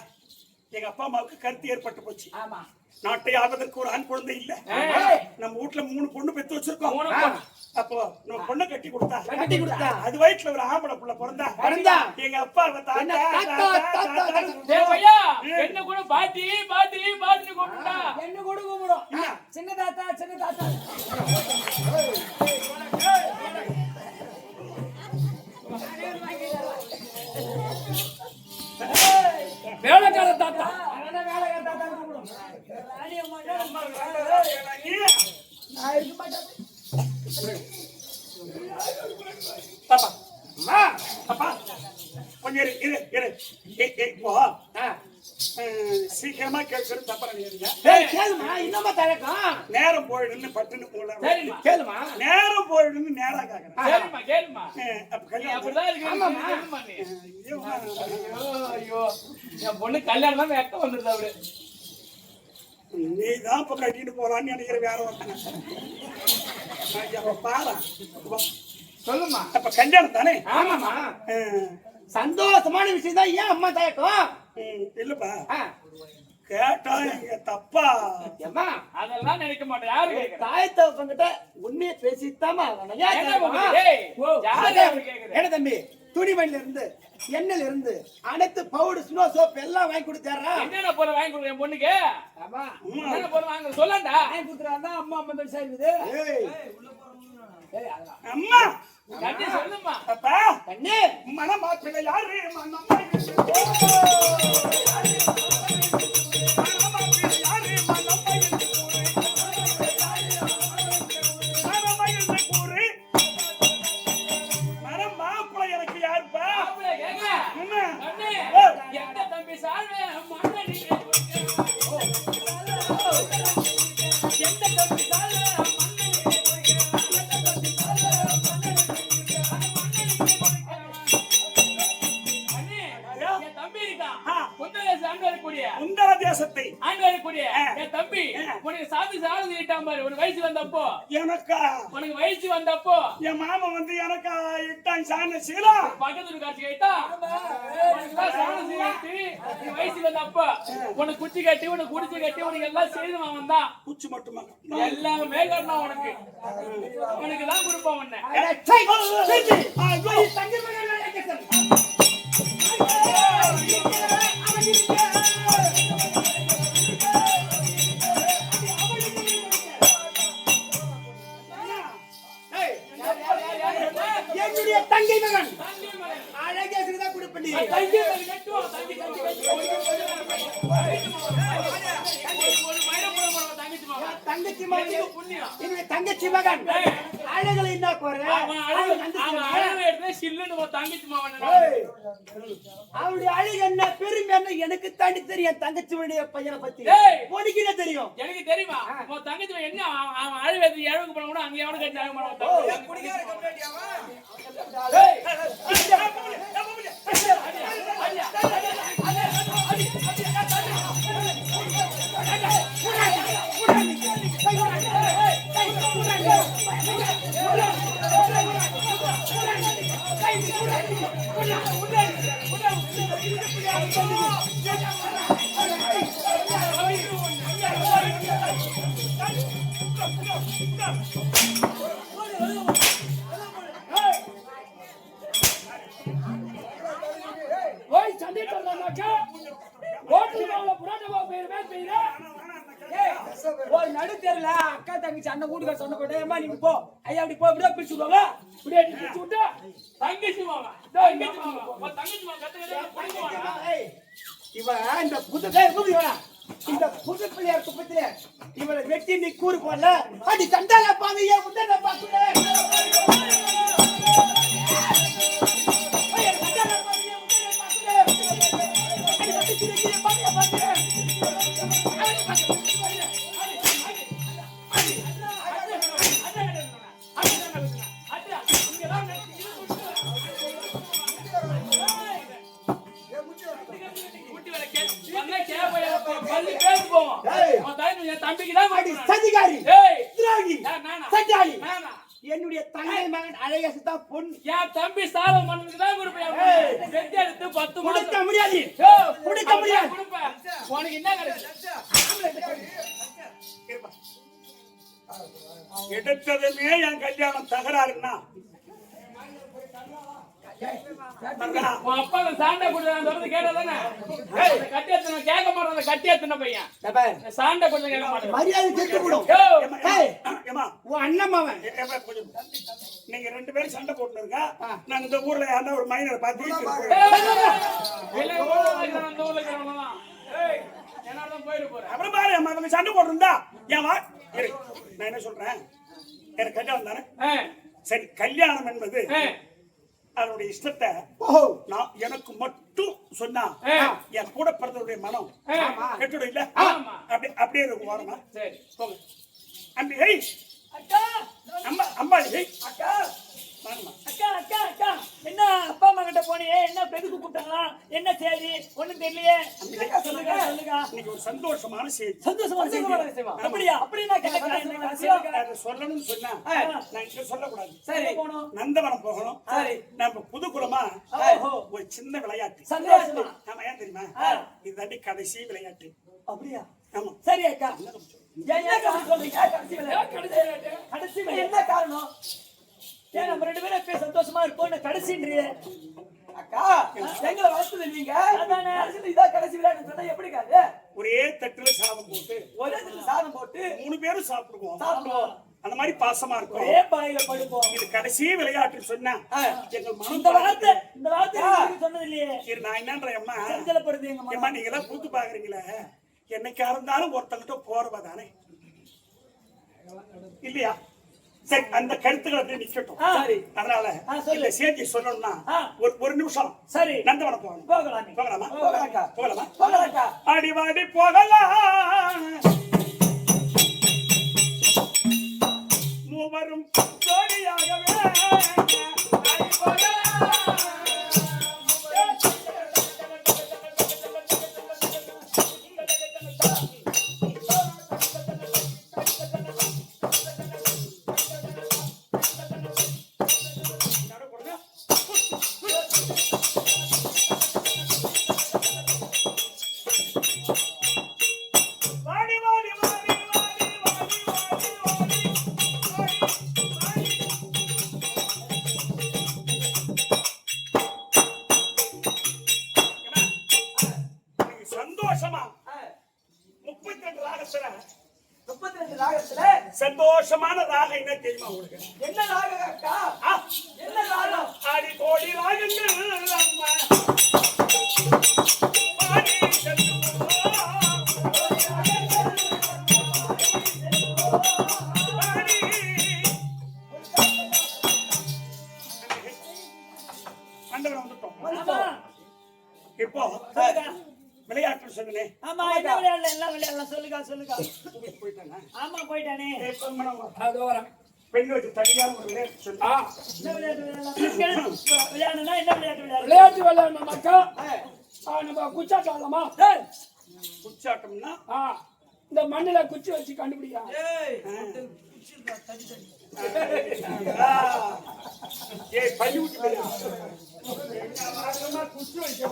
எங்க அப்பா அம்மாவுக்கு கருத்து ஏற்பட்டு போச்சு. ஆமா நாட்டை ஆள்வதற்கு ஒரு ஆண் குழந்தை இல்ல. நம்ம வீட்டுல 3 பொண்ணு பெத்து வச்சிருக்கோம். அப்போ நம்ம பொண்ணை கட்டி கொடுத்தா அது வயிற்றுல ஒரு ஆம்பளை புள்ள பிறந்தா எங்க அப்பா என்ன கூட பாட்டி பாட்டி பாட்டி கூப்பிட்டா என்ன கூட கூப்பிடும் சின்ன தாத்தா வேலைக்கார தாத்தா வேலைக்கார தாத்தா கூப்பிடும் நான் இருக்க மாட்டேன் பாப்பா அப்பா கொஞ்சம் இரு இப்போ சீக்கிரமா கேட்கறது தப்பா நினைக்கிறீங்க. கேளுமா இன்னமா தரக்கும் நேரம் போயிடுன்னு பட்டுன்னு போல கேளுமா நேரம் போயிடுன்னு நேரா கேக்குறேன். கேளுமா அப்ப கல்யாணம் அப்படிதான் இருக்கு. ஐயோ என் பொண்ணு கல்யாணம் தான் வெக்க வந்துருது அவரு. நீ தான் இப்ப கட்டிட்டு போறான்னு நினைக்கிற வேற ஒருத்தங்க பாரா சொல்லுமா அப்ப கல்யாணம் தானே? ஆமாமா சந்தோஷமான விஷயம் தான் ஏன் அம்மா தயக்கம் இல்லப்பா கேட்டா நீங்க தப்பா அம்மா அதெல்லாம் நினைக்க மாட்டேன். யாரு கேக்குறா? தாய் தகப்பன்கிட்ட உண்மையை பேசித்தாமா என்ன தம்பி துணிமணில இருந்து எண்ணெயில இருந்து அனைத்து பவுடர் ஸ்னோ சோப் எல்லாம் வாங்கி கொடுத்தாரா? என்னென்ன பொருள் வாங்கி கொடுக்குறேன் என் பொண்ணுக்கு? ஆமா என்னென்ன பொருள் வாங்க சொல்லண்டா. வாங்கி கொடுத்துறாங்க அம்மா அம்மா பெருசா இருக்குது. அம்மா கண்ணி சொல்லுமா. அப்பா கண்ணே மனமாப்பிள்ளை யாரு எனக்கு யாருப்பா? எந்த தம்பி சார்வே எந்த தம்பி சார்வே உந்தர தேசத்தை என் தம்பி உனக்கு சாமி சாரதி இட்டான் பாரு. உனக்கு வயசு வந்தப்போ எனக்கா உனக்கு வயசு வந்தப்போ என் மாமா வந்து எனக்கா இட்டான் சாண சீலா பக்கத்துல காட்சி கேட்டா சாணசி கட்டி நீ வயசு வந்தப்போ உனக்கு குச்சி கட்டி உனக்கு குடிச்சு கட்டி உனக்கு எல்லாம் செய்து அவன் தான். குச்சி மட்டுமா எல்லாமே காரணம் உனக்கு உனக்கு தான் கொடுப்பான் உன்னை. என்னுடைய தங்கை மகன் அழகேசன் கொடுப்பேன். தங்கச்சி மகன் என்னுடைய தங்கச்சி மகன் அழகலை என்ன குறை? அவளுடைய அழகு என்ன பெருமை என்ன எனக்கு தாண்டி தெரியும். தங்கச்சியுடைய பையனை பத்தி உனக்கு என்ன தெரியும்? எனக்கு தெரியுமா உன் தங்கச்சி என்ன அவன் அழுவது இழவுக்கு போன கூட அங்கே எவனுக்கு கட்டி ஆக நடு தெரியல அக்கா தங்கச்சி அண்ணன் வீட்டுக்கார சொன்ன போட்டேன் நீங்க போ ஐயா அப்படி போ இப்படியே பிரிச்சு விடுவாங்க. இப்படியே பிரிச்சு விட்டா தங்கச்சி மாமா தங்கச்சி மாமா இவன் இந்த புது இந்த புது பிள்ளையார் குப்பத்தில இவளை வெட்டி நீ கூறு போல அடி தண்டால பாங்க ஏன் முட்டை பாக்குற என்னுடைய தங்கை மகன் அழகேசு தான் பொண்ணு. என் தம்பி சால மண்ணுக்கு தான் கொடுப்பேன். வெட்டி எடுத்து 10 கொடுக்க மாசம் முடியாது, கொடுக்க முடியாது. கொடுப்பேன். உனக்கு என்ன கிடைக்கும்? எடுத்ததுமே என் கல்யாணம் தகராறுன்னா உன் அப்பா சாண்டை கொடுத்து கேட்டதானே? கட்டி எத்தனை கேட்க மாட்டான். கட்டி எத்தனை பையன் சாண்டை கொடுத்து கேட்க மாட்டேன். மரியாதை கெட்டு விடும். ஏமா உன் அண்ணன் மகன் கொஞ்சம் நீங்க 2 பேரும் சண்டை போட்டுருங்க. நாங்க இந்த ஊர்ல யாரா ஒரு மைனரை பார்த்து அப்புறம் பாரு அம்மா சண்டை போட்டுருந்தா ஏமா நான் என்ன சொல்றேன், எனக்கு கல்யாணம் தானே. சரி, கல்யாணம் என்பது அதனுடைய இஷ்டத்தை நான் எனக்கு மட்டும் சொன்னா என் கூட பிறந்தவருடைய மனம் கெட்டுடும் இல்ல? அப்படியே இருக்கும். வாரமா சரி போங்க. அம்பி அம்மா அம்பாளி அக்கா அக்கா அக்கா அக்கா என்ன அப்பா அம்மா கிட்ட போனியே? என்ன பெருக்கு கூப்பிட்டாங்களா? என்ன செய்தி? ஒண்ணும் தெரியலையே. சொல்லுங்க சொல்லுங்க. இன்னைக்கு ஒரு சந்தோஷமான செய்தி. சந்தோஷமான விஷயமா? அப்படியா? அப்படின்னா அதை சொல்லணும்னு சொன்னா நான் இங்க சொல்லக்கூடாது. சரி போனோம். நந்தவனம் போகணும். சரி நம்ம புதுக்குளமா ஒரு சின்ன விளையாட்டு. சந்தோஷமா? ஆமா, ஏன் தெரியுமா? இதுதாண்டி கடைசி விளையாட்டு. அப்படியா? ஆமா. சரி அக்கா, என்ன காரணம் சொல்றீங்க? கடைசி என்ன காரணம்? ஏன் நம்ம 2 பேரும் எப்பயும் சந்தோஷமா இருப்போம் கடைசின்றியே? அக்கா எங்களை வளர்த்தது நீங்க, அதானே இதான் கடைசி விளையாட்டு சொன்னா எப்படி காது? ஒரே தட்டுல சாதம் போட்டு ஒரே தட்டுல சாதம் போட்டு 3 பேரும் சாப்பிடுவோம். அந்த மாதிரி பாசமா இருக்கும். ஒரே பாயில படுப்போம். இது கடைசி விளையாட்டு சொன்னா எங்க மனம் இந்த வார்த்தை சொன்னது இல்லையே. நான் என்னன்ற அம்மா சஞ்சலப்படுது எங்க அம்மா. நீங்க எல்லாம் கூத்து பாக்குறீங்களே, என்னைக்கா இருந்தாலும் ஒருத்தங்கிட்ட போறவ தானே இல்லையா? சரி, அந்த கருத்துக்கள் அப்படியே நிக்கட்டும். அதனால இந்த செய்தி சொல்லணும்னா ஒரு நிமிஷம். சரி, நந்தவனம் போகணும். போகலாமா? போகலாமா? அடி வாடி போகலாம். மூவரும் ஜோடியாகவே அடி போகலாம். சந்தோஷமான ராகம் என்ன தெரியுமா உங்களுக்கு? என்ன ராகம் அக்கா? என்ன ராகம்? ஆடி கோடி ராகங்கள் அம்மா பாடி அண்டவரம் வந்துட்டோம். இப்போ விளையாட்டு சொல்லுங்க. ஆமா, என்ன விளையாடல? என்ன விளையாடலாம்? சொல்லுங்க. போயிட்டாங்க. ஆமா, போயிட்டானே. அது வர பெண் வச்சு தனியாக ஒரு விளையாட்டு சொல்லு. என்ன விளையாட்டு விளையாடலாம்? விளையாடணும்னா என்ன விளையாட்டு விளையாடலாம்? விளையாட்டு விளையாடணும்னாக்கா நம்ம குச்சாட்டம் ஆடலாமா? குச்சாட்டம்னா இந்த மண்ணுல குச்சி வச்சு கண்டுபிடிக்கலாம். பள்ளி விட்டு குச்சி வைக்க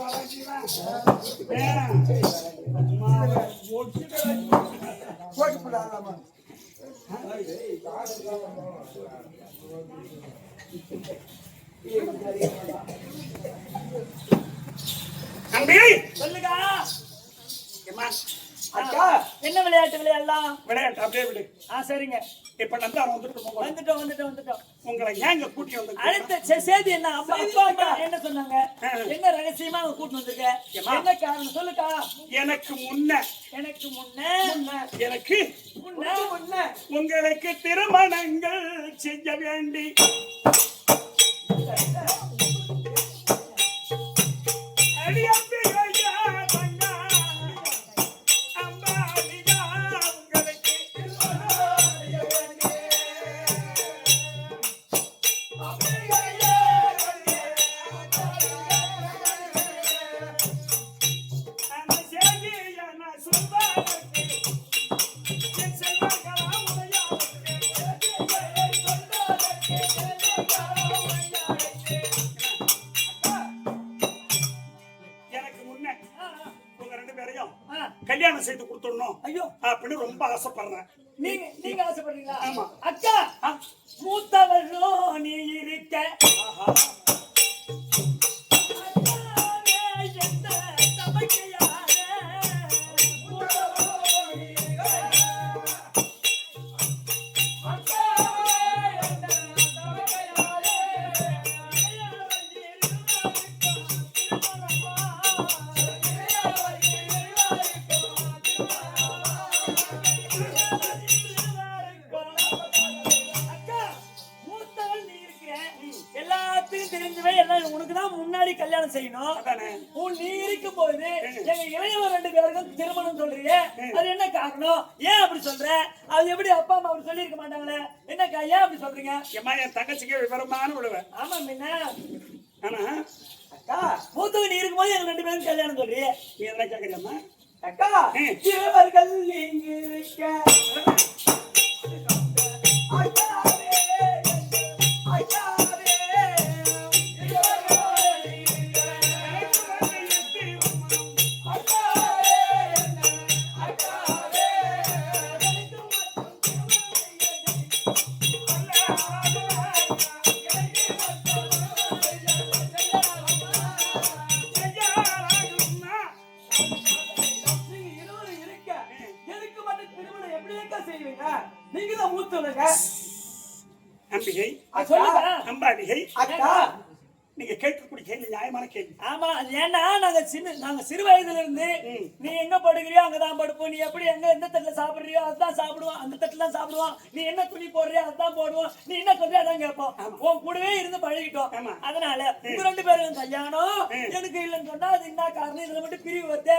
போட்டு போடாமா? சொல்லுங்க அக்கா, என்ன விளையாட்டு விளையாடலாம்? விளையாட்டு அப்படியே விடு. சரிங்க. இப்ப நல்லா வந்துட்டோம். உங்களை ஏங்க கூட்டி வந்து அடுத்த செய்தி என்ன? அப்பா அம்மா என்ன சொன்னாங்க? என்ன ரகசியமா அவங்க கூட்டி வந்திருக்க? என்ன காரணம் சொல்லுக்கா? எனக்கு முன்ன உங்களுக்கு திருமணங்கள் செய்ய வேண்டி எனக்கு முன்ன உங்க 2 பேரையும் ஆ. கல்யாணம் செய்து கொடுத்துடணும் ஐயோ அப்படின்னு ரொம்ப ஆசைப்படுறேன். நீங்க ஆசைப்படுறீங்களா? ஆமா. அக்கா மூத்தவர்களும் நீ இருக்க ஆஹா. எல்லாத்துக்கும் தெரிஞ்சவன் எல்லாம் உனக்குதான் முன்னாடி கல்யாணம் செய்யணும். அதானே. நீ இருக்கும் போது எங்க இளையவர் 2 பேருக்கும் திருமணம் சொல்றீங்க, அது என்ன காரணம்? ஏன் அப்படி சொல்ற? அது எப்படி அப்பா அம்மா அப்படி சொல்லியிருக்க மாட்டாங்களே? என்னக்கா ஏன் அப்படி சொல்றீங்க? ஏம்மா என் தங்கச்சிக்கு விவரமான விடுவேன். ஆமா முன்ன ஆனா அக்கா மூத்தவன் நீ இருக்கும்போது எங்க 2 பேரும் கல்யாணம் சொல்றீங்க. நீ என்ன கேக்குறியம்மா? அக்கா இவர்கள் நீங்க இருக்க நீங்கதான் மூத்தவங்க. அம்பிகை, சொல்லுங்க அம்பாடிகை, அக்கா. நீங்க கேட்கக்கூடிய கேள்வி நியாயமான கேள்வி. ஆமா ஏன்னா நாங்க சிறு வயதுல இருந்து நீ எங்க படுக்கிறியோ அங்கதான் படுப்போம். நீ எப்படி எந்த தட்டுல சாப்பிடுறியோ அதுதான் சாப்பிடுவோம், அந்த தட்டுல தான் சாப்பிடுவோம். நீ என்ன துணி போடுறியோ அதுதான் போடுவோம், நீ என்ன சொல்றியோ அதான் கேட்போம். உன் கூடவே இருந்து பழகிட்டோம். அதனால உங்க 2 பேரும் கல்யாணம் எனக்கு இல்லைன்னு சொன்னா அது என்ன காரணம்? இதுல மட்டும் பிரிவு வருது,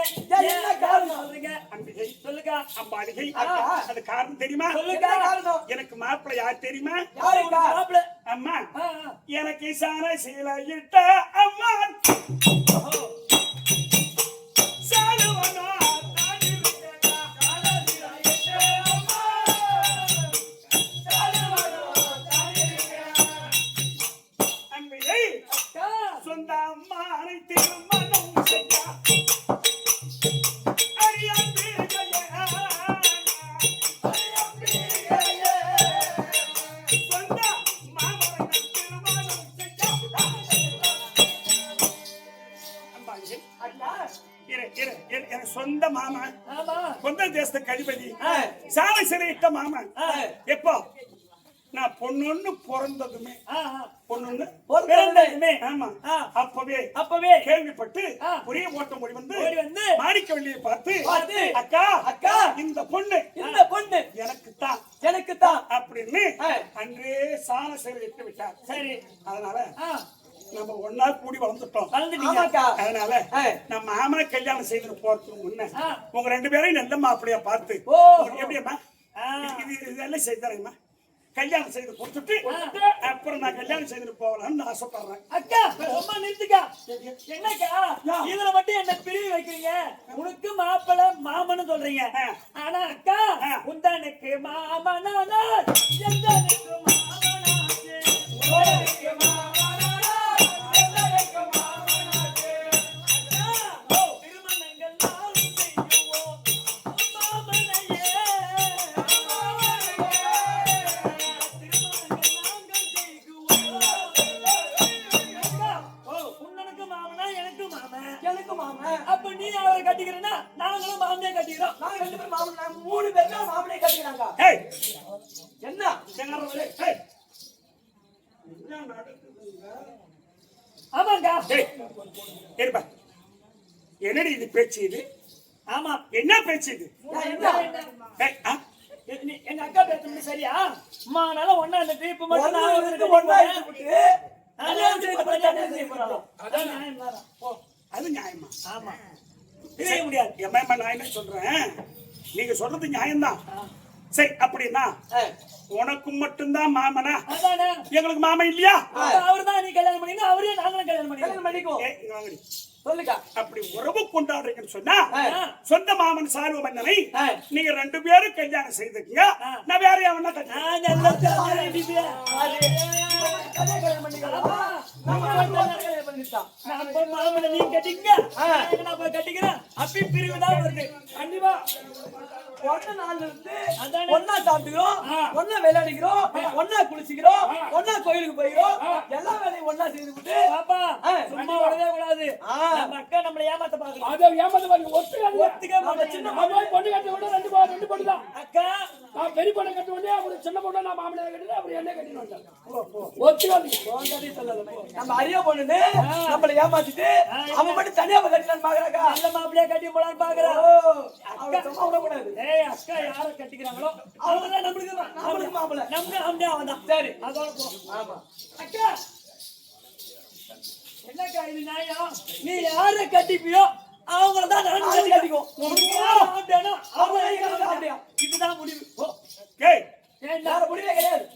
என்ன காரணம் சொல்றீங்க? அம்பிகை, சொல்லுக்கா. அம்பாடிகை, அது காரணம் தெரியுமா? சொல்லுக்கா. எனக்கு மாப்பிள்ளை யார் தெரியுமா? மாப்பிள்ளை அம்மா, எனக்கு சார சீலை இட்ட அம்மா சாலுவனோ தாடி விட்டா சால சீலை இட்ட அம்மா சாலுவனோ தாடி விட்டா. அம்பிகை, சொந்த அம்மானை திருமணம் செய்யா சொந்த மாமா சொந்த தேசத்துக்கு அதிபதி சாலை சிறையிட்ட மாமா. எப்போ நான் பொண்ணு பிறந்ததுமே ஆமா அப்பவே கேள்விப்பட்டு ஒரே ஓட்டம் ஓடி வந்து மாணிக்கவல்லியை பார்த்து அக்கா அக்கா இந்த பொண்ணு எனக்கு தான் அப்படின்னு அன்றே சால சிறை இட்டு விட்டார். சரி, அதனால நம்ம ஒன்னா கூடி வளர்ந்துட்டோம். அதனால நம்ம மாமனை கல்யாணம் செய்து போறதுக்கு முன்ன உங்க 2 பேரையும் நல்ல மாப்பிள்ளையா பார்த்து எப்படியம்மா இதெல்லாம் செய்தாரம்மா கல்யாணம் செய்து கொடுத்துட்டு அப்புறம் நான் கல்யாணம் செய்து போகலாம்னு ஆசைப்படுறேன். அக்கா ரொம்ப நிறுத்துக்கா. என்னக்கா இதுல மட்டும் என்ன பிரிவு வைக்கிறீங்க? உனக்கு மாப்பிள்ளை மாமன்னு சொல்றீங்க, ஆனா அக்கா உந்தனுக்கு மாமனா எந்தனுக்கு மாமனாச்சு உனக்கு மாமனா எந்தனுக்கு மாமனாச்சு. அக்கா திருமணங்கள் நாளும் செய்யுவோம் மாமனையே அப்ப நீ அவரை கட்டிக்கிறேன்னா நாங்களும் மாமனே கட்டிக்கிறோம். நாங்க 2 பேரும் மாமன் 3 பேரும் மாமனே கட்டிக்கிறாங்க. என்ன ஆமாங்கா என்னடி இது பேச்சு? இது ஆமா என்ன பேச்சு இது? எங்க அக்கா பேசுறது சரியா? அம்மானால ஒண்ணா இந்த ட்ரிப் மட்டும் நான் ஒண்ணா இருந்து அது நியாயமா? ஆமா தெரிய முடியாது. நான் என்ன சொல்றேன், நீங்க சொல்றது நியாயம்தான். சரி, அப்படின்னா உனக்கு மட்டும்தான் மாமனா? அதானே எங்களுக்கு மாமன் இல்லையா? அவர்தான் நீ கல்யாணம் பண்ணீங்க, அவரே நாங்களும் கல்யாணம் பண்ணிக்கோ. ஏய், இங்க வாங்கடி. சொல்லுக்கா. அப்படி உறவு கொண்டாடுறீங்கன்னு சொன்னா ஆ. சொந்த மாமன் சார்பு மன்னனை ஆ. நீங்க 2 பேரும் கல்யாணம் செய்துக்கீங்க. நான் வேற எவனா கல்யாணம் நான் நல்லா தெரிஞ்சுக்கிட்டே. கல்யாணம் பண்ணிக்கலாம். நம்ம கல்யாணம் பண்ணிட்டான். நான் போய் மாமனை நீ கட்டிங்க, நான் போய் கட்டிக்கிறேன். அப்படி பிரிவுதான் வருது. கண்டிப்பா ஒண்ணு நாள் இருந்து ஒண்ணா சாப்பிட்டுக்கிறோம், ஒண்ணா விளையாடிக்கிறோம், ஒண்ணா குளிச்சுக்கிறோம், ஒண்ணா கோயிலுக்கு போயிக்கிறோம், எல்லா வேலையும் ஒண்ணா செய்துவிட்டு பாப்பா சும்மா விடவே கூடாது. நம்ம அக்கா நம்மளை ஏமாத்த பாக்குறோம். அதை ஏமாத்த பாருங்க. ஒத்துக்க நம்ம சின்ன பொண்ணு கட்ட விட ரெண்டு பொண்ணு தான். அக்கா நான் பெரிய பொண்ணை கட்ட உடனே அப்படி சின்ன பொண்ணை நான் மாமனார் கட்டினேன். அப்படி என்ன கட்டின்னு வந்தேன். ஒத்துக்காதீங்க. நம்ம அரிய பொண்ணுன்னு நம்மளை ஏமாத்திட்டு அவன் மட்டும் தனியா கட்டினான்னு பாக்குறாக்கா. நல்ல மாப்பிள்ளையா கட்டி போலான்னு பாக்குறான். அக்கா சும்மா விடக்கூடாது. ஏய் அக்கா யார கட்டிக்கிறாங்களோ அவங்கதான் நம்மளுக்கு மாப்பிள்ளை. நம்ம அப்படியே அவன் தான். சரி அதோட போ. ஆமா அக்கா என்னக்கா இது நியாயம்? நீ யார கட்டிப்பியோ அவங்கள தான் நான் கட்டிக்குவோம். இதுதான் முடிவு. ஏய், வேற முடிவே கிடையாது.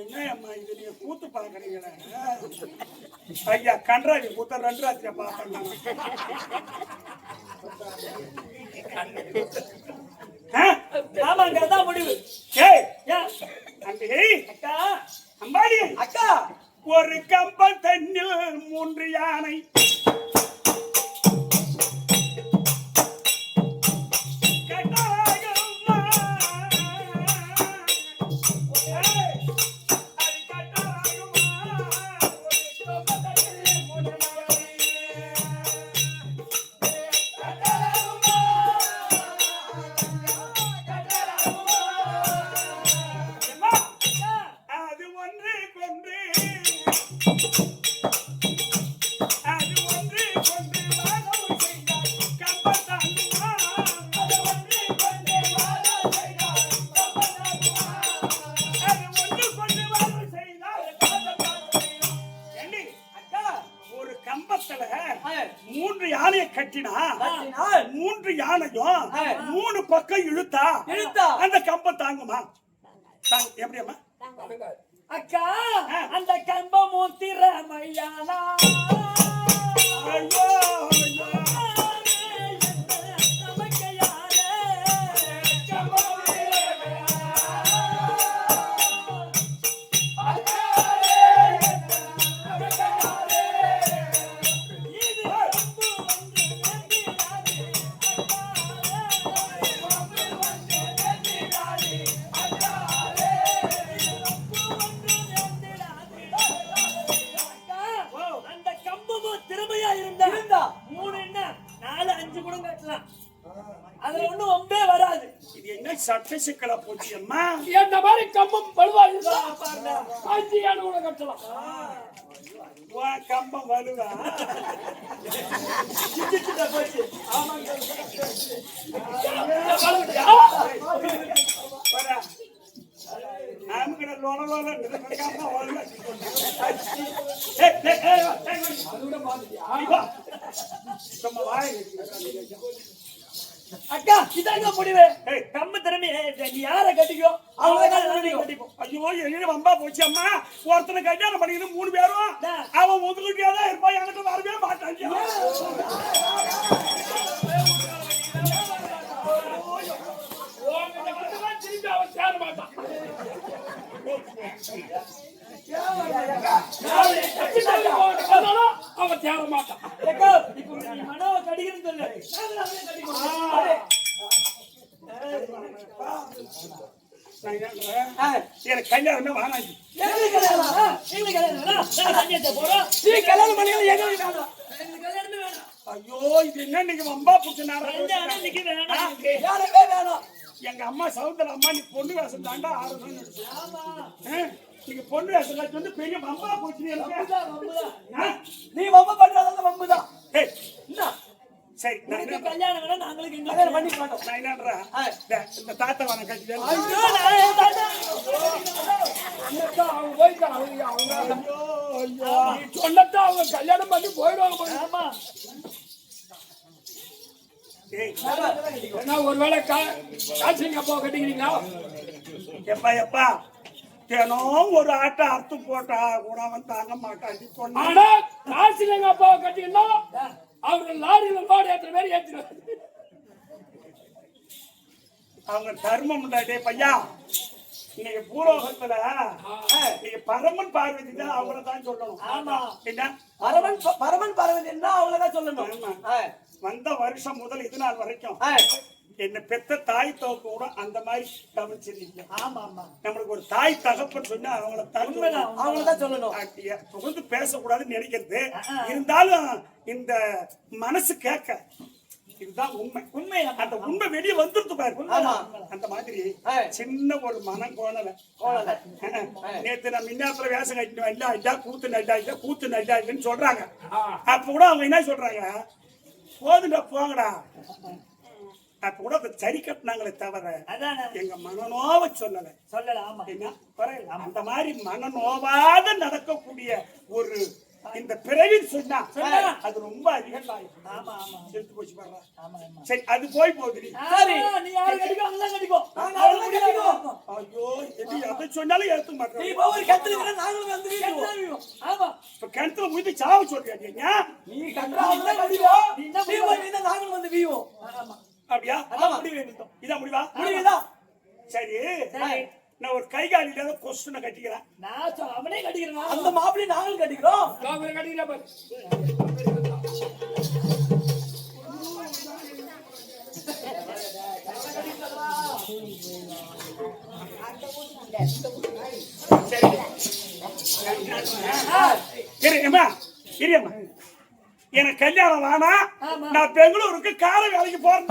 என்ன அம்மா இது நீங்க கூத்து பாக்குறீங்களா? ஐயா கன்றாவி கூத்த 2 ராத்திரியா பாப்பாங்க. ஆமாங்க அதான் முடிவு. ஏய் ஏன் அம்பி அக்கா அம்பாடி அக்கா ஒரு கம்பம் தண்ணில் 3 யானை கட்டினா 3 யானையும் 3 பக்கம் இழுத்தா அந்த கம்பம் தாங்குமா? எப்படியம்மா அக்கா அந்த கம்பமும் திறமையானா ஐயோ சட்ட சிக்கலா போச்சு அம்மா. என்ன மாதிரி கம்பம் வலுவா இருந்தா பாருங்க 5 யானை கூட கட்டலாம். கம்பம் வலுவா போச்சு. அக்கா இதாங்க முடிவு. கம்பு திறமை நீ யார கட்டிக்கோ அவங்க கட்டிப்போம். ஐயோ என்ன வம்பா போச்சு அம்மா. ஒருத்தனை கல்யாணம் பண்ணிக்கிட்டு 3 பேரும் அவன் முதுகுட்டியா தான் இருப்பான். எனக்கு வரவே மாட்டான். திரும்பி அவன் சேர மாட்டான். அவன் சேர மாட்டான். மனோவை கடிக்கிறேன்னு சொல்லு. எனக்கு கல்யாணமே வாங்கி ஐயோ இது என்ன நீங்க வம்பா புடிச்ச எங்க அம்மா சவுந்தர அம்மா நீ பொண்ணு வேஷம் தாண்டா 6 மணி நீங்க பொண்ணு வேஷம் வந்து பெரிய வம்பா போச்சு. நீ வம்பு பண்றதால வம்புதான். சரி கல்யாணம் வேணா நாங்களுக்கு கல்யாணம் பண்ணி மாட்டோம். நான் என்னன்றா இந்த தாத்தா வாங்க கட்டிட்டேன். அவங்க போயிட்டான். அவங்க சொன்னதான் அவங்க கல்யாணம் பண்ணி போயிடுவாங்க. ஒருவேளை காசிங்க அப்பா கட்டிக்கிறீங்களா? எப்பா எப்பா தினம் ஒரு ஆட்டை அறுத்து போட்டா கூட அவன் தாங்க மாட்டான் சொன்னா ஆனா காசுல எங்க அப்பாவை கட்டினா அவரு லாரியில லோடு ஏத்துற மாதிரி ஏத்துறாரு. அவங்க தர்மம் உண்டாடே பையா. இன்னைக்கு பூலோகத்துல நீங்க பரமன் பார்வதி தான் அவங்கள தான் சொல்லணும். ஆமா. என்ன பரமன் பார்வதி என்ன அவங்களதான் சொல்லணும். ஆமா. வந்த வருஷம் முதல் இது நாள் வரைக்கும் என்ன பெத்த தாய் தோப்பு கூட அந்த மாதிரி கவனிச்சிருக்கீங்க. ஆமா ஆமா. நம்மளுக்கு ஒரு தாய் தகப்பன்னு சொன்னா அவங்களதான் சொல்லணும். தொடர்ந்து பேசக்கூடாதுன்னு நினைக்கிறது. இருந்தாலும் இந்த மனசு கேட்க இதுதான் உண்மை. உண்மை அந்த உண்மை வெளியே வந்துருது பாரு. அந்த மாதிரி சின்ன ஒரு மனம் கோணல. நேத்து நம்ம இந்நேரத்துல வேஷம் கட்டினோம் இல்ல ஐயா கூத்து நட்டா கூத்து நட்டான்னு சொல்றாங்க. அப்ப கூட அவங்க என்ன சொல்றாங்க, போதுண்டா போங்கடா. அப்ப கூட சரி கட்டினாங்களே தவிர எங்க மனநோவ சொல்லல. அந்த மாதிரி மனநோவாத நடக்கக்கூடிய ஒரு இந்த பிறவி சொன்னா அது ரொம்ப அதிகம். செத்து போச்சு பாரு. சரி அது போய் போகுது. ஐயோ எதை சொன்னாலும் ஏற்க மாட்டேன். இப்ப கிணத்துல முடித்து சாவ சொல்றீங்க. அப்படியா? இதான் முடிவா? முடிவுதான். சரி நான் ஒரு கை காலில கொஸ்டினை கட்டிக்கிறேன். அவனே கட்டிக்கிறேன். அந்த மாப்பிள்ளை நாங்களும் கட்டிக்கிறோம். எனக்கு கல்யாணம் வேணா, நான் பெங்களூருக்கு கார வேலைக்கு போறேன்.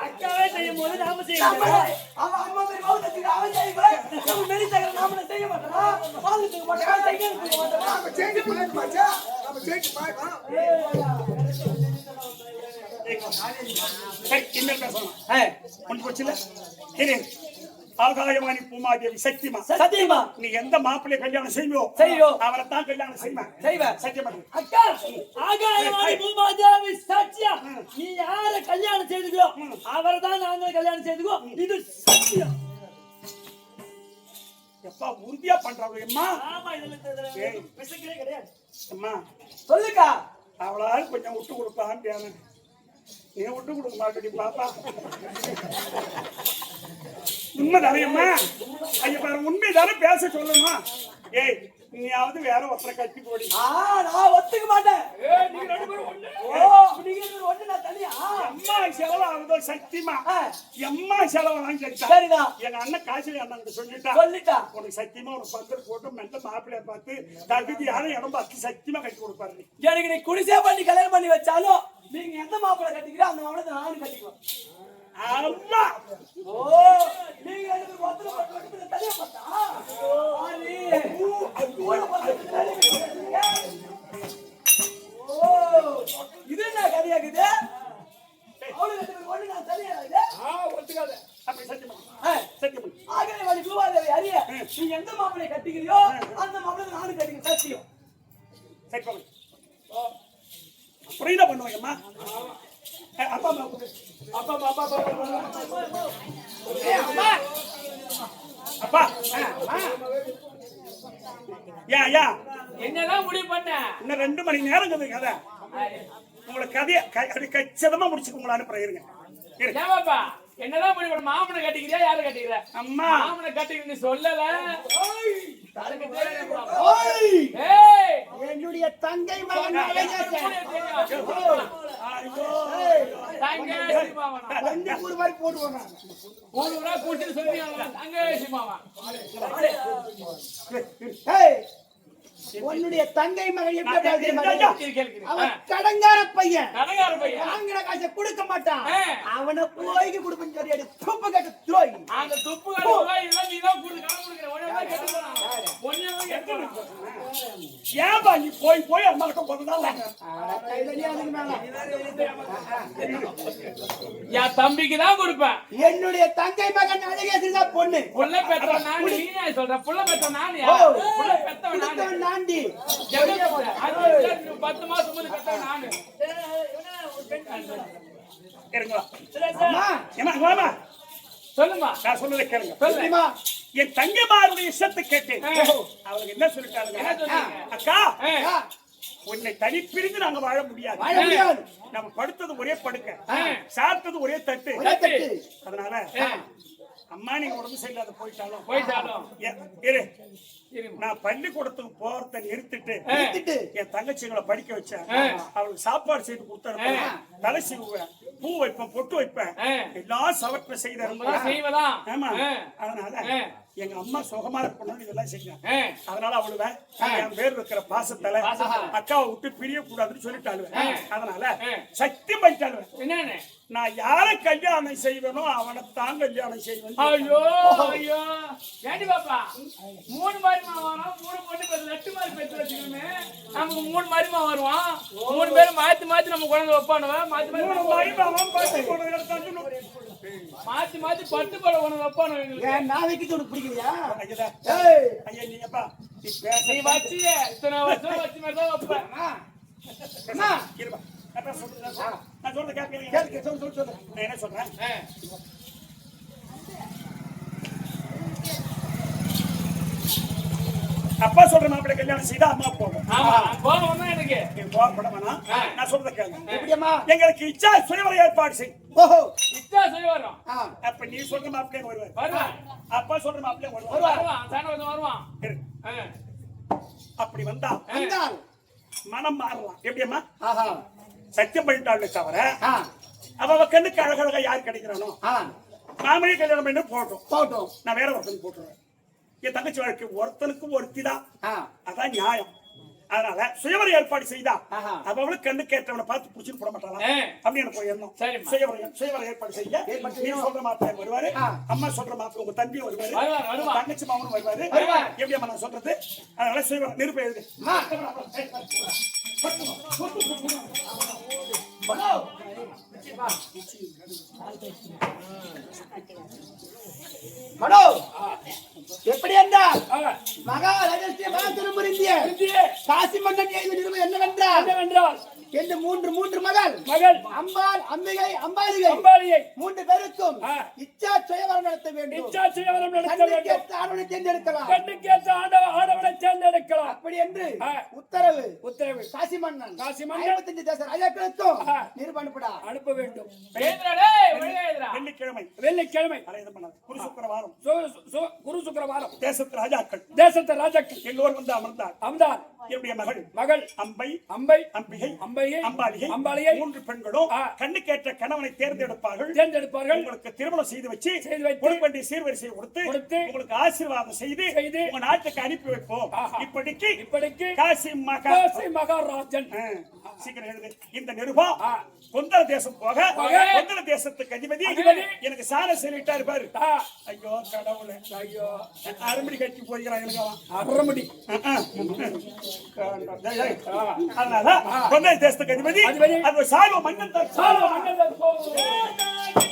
அக்காவே செய்யும் போது நாம செய்யணும். அவன் அம்மா பேர் மௌனத்துக்கு அவன் செய்யணும். நம்ம மெரி தகர நாம செய்ய மாட்டோம். பாலுக்கு மாட்டோம், செய்யறதுக்கு மாட்டோம். நம்ம செஞ்சு பாக்க மச்சா. நம்ம செஞ்சு பாக்கலாம். சரி என்ன பேசணும்? ஒன்று போச்சுல. இரு ஆகாயவாணி பூமாதேவி சத்தியமா சத்தியமா நீ எந்த மாப்பிள்ளை கல்யாணம் செய்வோம் அவரை தான் கல்யாணம் செய்வேன். சத்தியமா அக்கா ஆகாயவாணி பூமாதேவி சத்தியா நீ யார கல்யாணம் செய்துக்கோ அவரை தான் நாங்க கல்யாணம் செய்துக்கோ. இது சத்தியம். எப்பா உறுதியா பண்றாங்க அம்மா. ஆமா இதுல பிசக்கவே கிடையாது. அம்மா சொல்லுக்கா. அவளால கொஞ்சம் விட்டு கொடுப்பான்னு நீ விட்டு கொடுக்க மாட்டேடி பாப்பா. உண்மைதானே அம்மா? ஐயா பாரு உண்மைதானே பேச சொல்லணும். ஏய் நீயாவது வேற ஒருத்தரை கட்டி போடி. நான் ஒத்துக்க மாட்டேன். நீங்க ரெண்டு பேரும் ஒண்ணு. ஒண்ணு நான் தனியா அம்மா செலவு ஆகுதோ சத்தியமா எம்மா செலவு வாங்கி சரிதான். எங்க அண்ணன் காசிலி அண்ணன் சொல்லிட்டா உனக்கு சத்தியமா ஒரு பந்தல் போட்டு மெல்ல மாப்பிள்ளைய பார்த்து தகுதியான இடம் பார்த்து சத்தியமா கட்டி கொடுப்பாரு. எனக்கு நீ குடிசை பண்ணி கல்யாணம் பண்ணி வச்சாலும் நீங்க எந்த மாப்பிள்ளை கட்டிக்கிறோ அந்த மாப்பிள்ளை நானும் கட்டிக்குவோம். அம்மா நீங்க தனியா பார்த்தா இது என்ன கதையாக்குது? ஆகாயவாணி பூமாதேவி அறிய நீ எந்த மாப்பிள்ளை கட்டிக்கிறியோ அந்த மாப்பிள்ளை நானும் கட்டிக்கிறேன். சத்தியம். சரி போங்க. அப்புறம் என்ன பண்ணுவாங்கம்மா? அப்பா அம்மா அப்பா அப்பா அப்பா யா என்னதான் முடிவு பண்ண? இன்னும் 2 மணி நேரம் கதை. உங்களுக்கு கதையை அப்படி கச்சிதமா முடிச்சுக்க உங்களை அனுப்புறேன். ஏவாப்பா என்னதான் முடிவு பண்ண? மாமனை கட்டிக்கிறியா யாரு கட்டிக்கிற? அம்மா மாமனை கட்டிக்கிறேன்னு சொல்லல. என்னுடைய தங்கை மகன் போடுவாங்க. உன்னுடைய தங்கை மகன் அவன் கடங்கார பையன். வாங்கின காசை கொடுக்க மாட்டான். அவனை போய் கொடுப்பேன்னு சொல்லி துப்பு கட்டு துரோகி. அந்த துப்பு ஏன்பா நீ போய் அம்மா கிட்ட போறதுதான் என் தம்பிக்கு தான் கொடுப்பேன். என்னுடைய தங்கை மகன் அழகேசன் தான் பொண்ணு. புள்ள பெத்தவன் நானு. நீ சொல்ற புள்ள பெத்தவன் நானு. புள்ள பெத்தவன் நானு. தாண்டி ஜெகதே போல. அது 10 மாசம் முன்ன கட்ட நானு. கேளுங்க அம்மா ஏமா வாமா சொல்லுமா. நான் சொன்னதை கேளுங்க சொல்லு. அம்மா என் தங்கமாருடைய இஷ்டத்தை கேட்டேன் ஆ. அவங்க என்ன சொல்லிட்டாங்க என்ன சொன்னீங்க? அக்கா ஆ. உன்னை தனி பிரிந்து நாங்க வாழ முடியாது வாழ முடியாது. நம்ம படுத்தது ஒரே படுக்கை ஆ. சாப்பிட்டது ஒரே தட்டு ஒரே தட்டு. அதனால ஆ. அம்மா நீங்க உடம்பு சரியில்லாத போயிட்டாலும் போயிட்டாலும் இரு இருமா. நான் பள்ளிக்கூடத்துக்கு போறத நிறுத்திட்டு எடுத்துட்டு என் தங்கச்சிங்களை படிக்க வச்சேன் ஆ. அவளுக்கு சாப்பாடு செய்து கொடுத்தேன் தலை சீவுவேன் பூ வைப்பேன் பொட்டு வைப்பேன் ஆ. எல்லாம் சவற்றை செய்த நம்மதான் செய்வதான். ஆமா ஆ. அதனால ஆ. எங்க அம்மா சுகமா இருக்கணும்னு இதெல்லாம் செஞ்சேன் ஆ. அதனால அவளுவ என் பேர் இருக்கிற பாசத்தால பாசத்தால. அக்காவை விட்டு பிரிய கூடாதுன்னு சொல்லிட்டாளுவேன் ஆ. அதனால ஆ. சத்தியம் பண்ணிட்டாளுவேன் என்னன்னு? நான் யாரை கல்யாணம் செய்வேனோ அவனைத்தான் கல்யாணம் செய்வேன் ஐயோ ஐயோ ஏண்டி பாப்பா 3 மரிமா வரும் 3 பொண்ணு பேர் 8 மாதிரி பேச்சு வச்சுக்கணுமே நமக்கு 3 மரிமா வருவான் 3 பேரும் மாத்தி மாத்தி நம்ம குழந்தை வைப்பானுவ மாத்தி மாத்தி மாத்தி பட்டு போட உனக்கு வைப்பானு எங்களுக்கு ஏன் நான் வைக்கிறது உனக்கு பிடிக்கலையா ஐயா ஏய் ஐயா நீங்கப்பா நீ பேச நீ வச்சியே இத்தனை வருஷம் வச்சு மாதிரி தான் வைப்பேன் அம்மா அம்மா இருப்பா நான் சொல்றேன் நான் சொல்றத கேட்க கேளுங்க சொல்லு சொல்லு நான் என்ன சொல்றேன் ஆ. அப்பா சொல்ற மாப்பிள்ளை கல்யாணம் செய்தா அம்மா போகும் ஆமா கோபம் தான் எனக்கு நீ கோவப்பட வேணாம் ஆ. நான் சொல்றத கேளுங்க எப்படியம்மா எங்களுக்கு இச்சா சுயவர ஏற்பாடு செய் ஓஹோ இத்தா சொல்லி வரோம் ஆ அப்ப நீ சொல்ற மாப்பிள்ளை வருவார் வருவான் அப்பா சொல்ற மாப்பிள்ளை வருவார் வருவான் சாண வந்து வருவான் இரு. ஆ. அப்படி வந்தா வந்தால் மனம் மாறலாம் எப்படியம்மா ஆஹா சத்தியம் பண்ணிட்டாள் தவிர ஆ அவ கண்ணுக்கு அழகழகா யார் கிடைக்கிறானோ ஆ மாமனே கல்யாணம் பண்ணி போட்டோம் போட்டோம் நான் வேற ஒருத்தனுக்கு போட்டுருவேன் என் தங்கச்சி வாழ்க்கை ஒருத்தனுக்கு ஒருத்தி தான் ஆ அதான் நியாயம் அதனால சுயவர ஏற்பாடு செய்தா ஆஹா. அவளுக்கு கண்ணு கேட்டவனை பார்த்து புடிச்சுட்டு போட மாட்டாளா ஆ. அப்படி எனக்கு ஒரு எண்ணம் சரிம்மா. சுயவர ஏற்பாடு செய்ய நீ சொல்ற மாப்பிள்ளை வருவாரு ஆ. அம்மா சொல்ற மாப்பிள்ளை உங்க தம்பியும் வருவாரு வருவார், வருவார். தங்கச்சி மாமனும் வருவாரு வருவார். எப்படி அம்மா நான் சொல்றது அதனால சுயவர நிருப்ப எழுது அம்மா மனோ எப்படி என்றால் ஆ. மகாராஜஸ்ரீ மகாதிரும் புரிந்திய இந்தியே காசி மன்னன் எழுதிய நிறுவனம் என்னவென்றால் என்னவென்றால் இந்த மூன்று மகள் மகள் அம்பாள் அம்பிகை அம்பாலிகை அம்பாலியை 3 பேருக்கும் ஆ. இச்சா சுயவரம் நடத்த வேண்டும் இச்சா சுயவரம் நடத்த வேண்டும் கண்ணுக்கேற்ற ஆணவனை தேர்ந்தெடுக்கலாம் கண்ணுக்கேற்ற ஆடவனை தேர்ந்தெடுக்கலாம் அப்படி என்று ஆ. உத்தரவு உத்தரவு காசி மன்னன் காசி மன்னன் 55 தேச ராஜாக்களுக்கும் ஆ. நிருபணுப்படா அனுப்ப வேண்டும் எழுதுடா டேய் ஒழுங்கா எழுதுடா வெள்ளிக்கிழமை வெள்ளிக்கிழமை அதை இது பண்ணாது குரு சுக்கிரவாரம் குரு சுக்கிரவாரம் தேசத்து ராஜாக்கள் தேசத்து ராஜாக்கள் எல்லோரும் வந்து அமர்ந்தார் அம்தான் என்னுடைய மகள் மகள் அம்பை அம்பை அம்பிகை அம்பையை அம்பாலிகை அம்பாலியை 3 பெண்களும் ஆ. கண்ணுக்கேற்ற கணவனை தேர்ந்தெடுப்பார்கள் தேர்ந்தெடுப்பார்கள் உங்களுக்கு திருமணம் செய்து வச்சு செய்து வைத்து கொடுப்பண்டி சீர்வரிசை கொடுத்து கொடுத்து உங்களுக்கு ஆசீர்வாதம் செய்து செய்து உங்க நாட்டுக்கு அனுப்பி வைப்போம் ஆஹா. இப்படிக்கு காசி மகாராஜன் சீக்கிரம் எழுது இந்த நிருபம் ஆ. கொந்தள தேசம் போக போக, கொந்தள தேசத்துக்கு அதிபதி அதிபதி எனக்கு சார சொல்லிட்டாரு பாரு ஆ. ஐயோ கடவுளே ஐயோ அரும்படி கட்டி போய்கிறான் எனக்கு அவன். அறமடி அதனால கொந்தள தேசத்துக்கு அதிபதி அதிபதி. அது சால்வ மன்னன் தான் சாலோ மன்னன் போகும்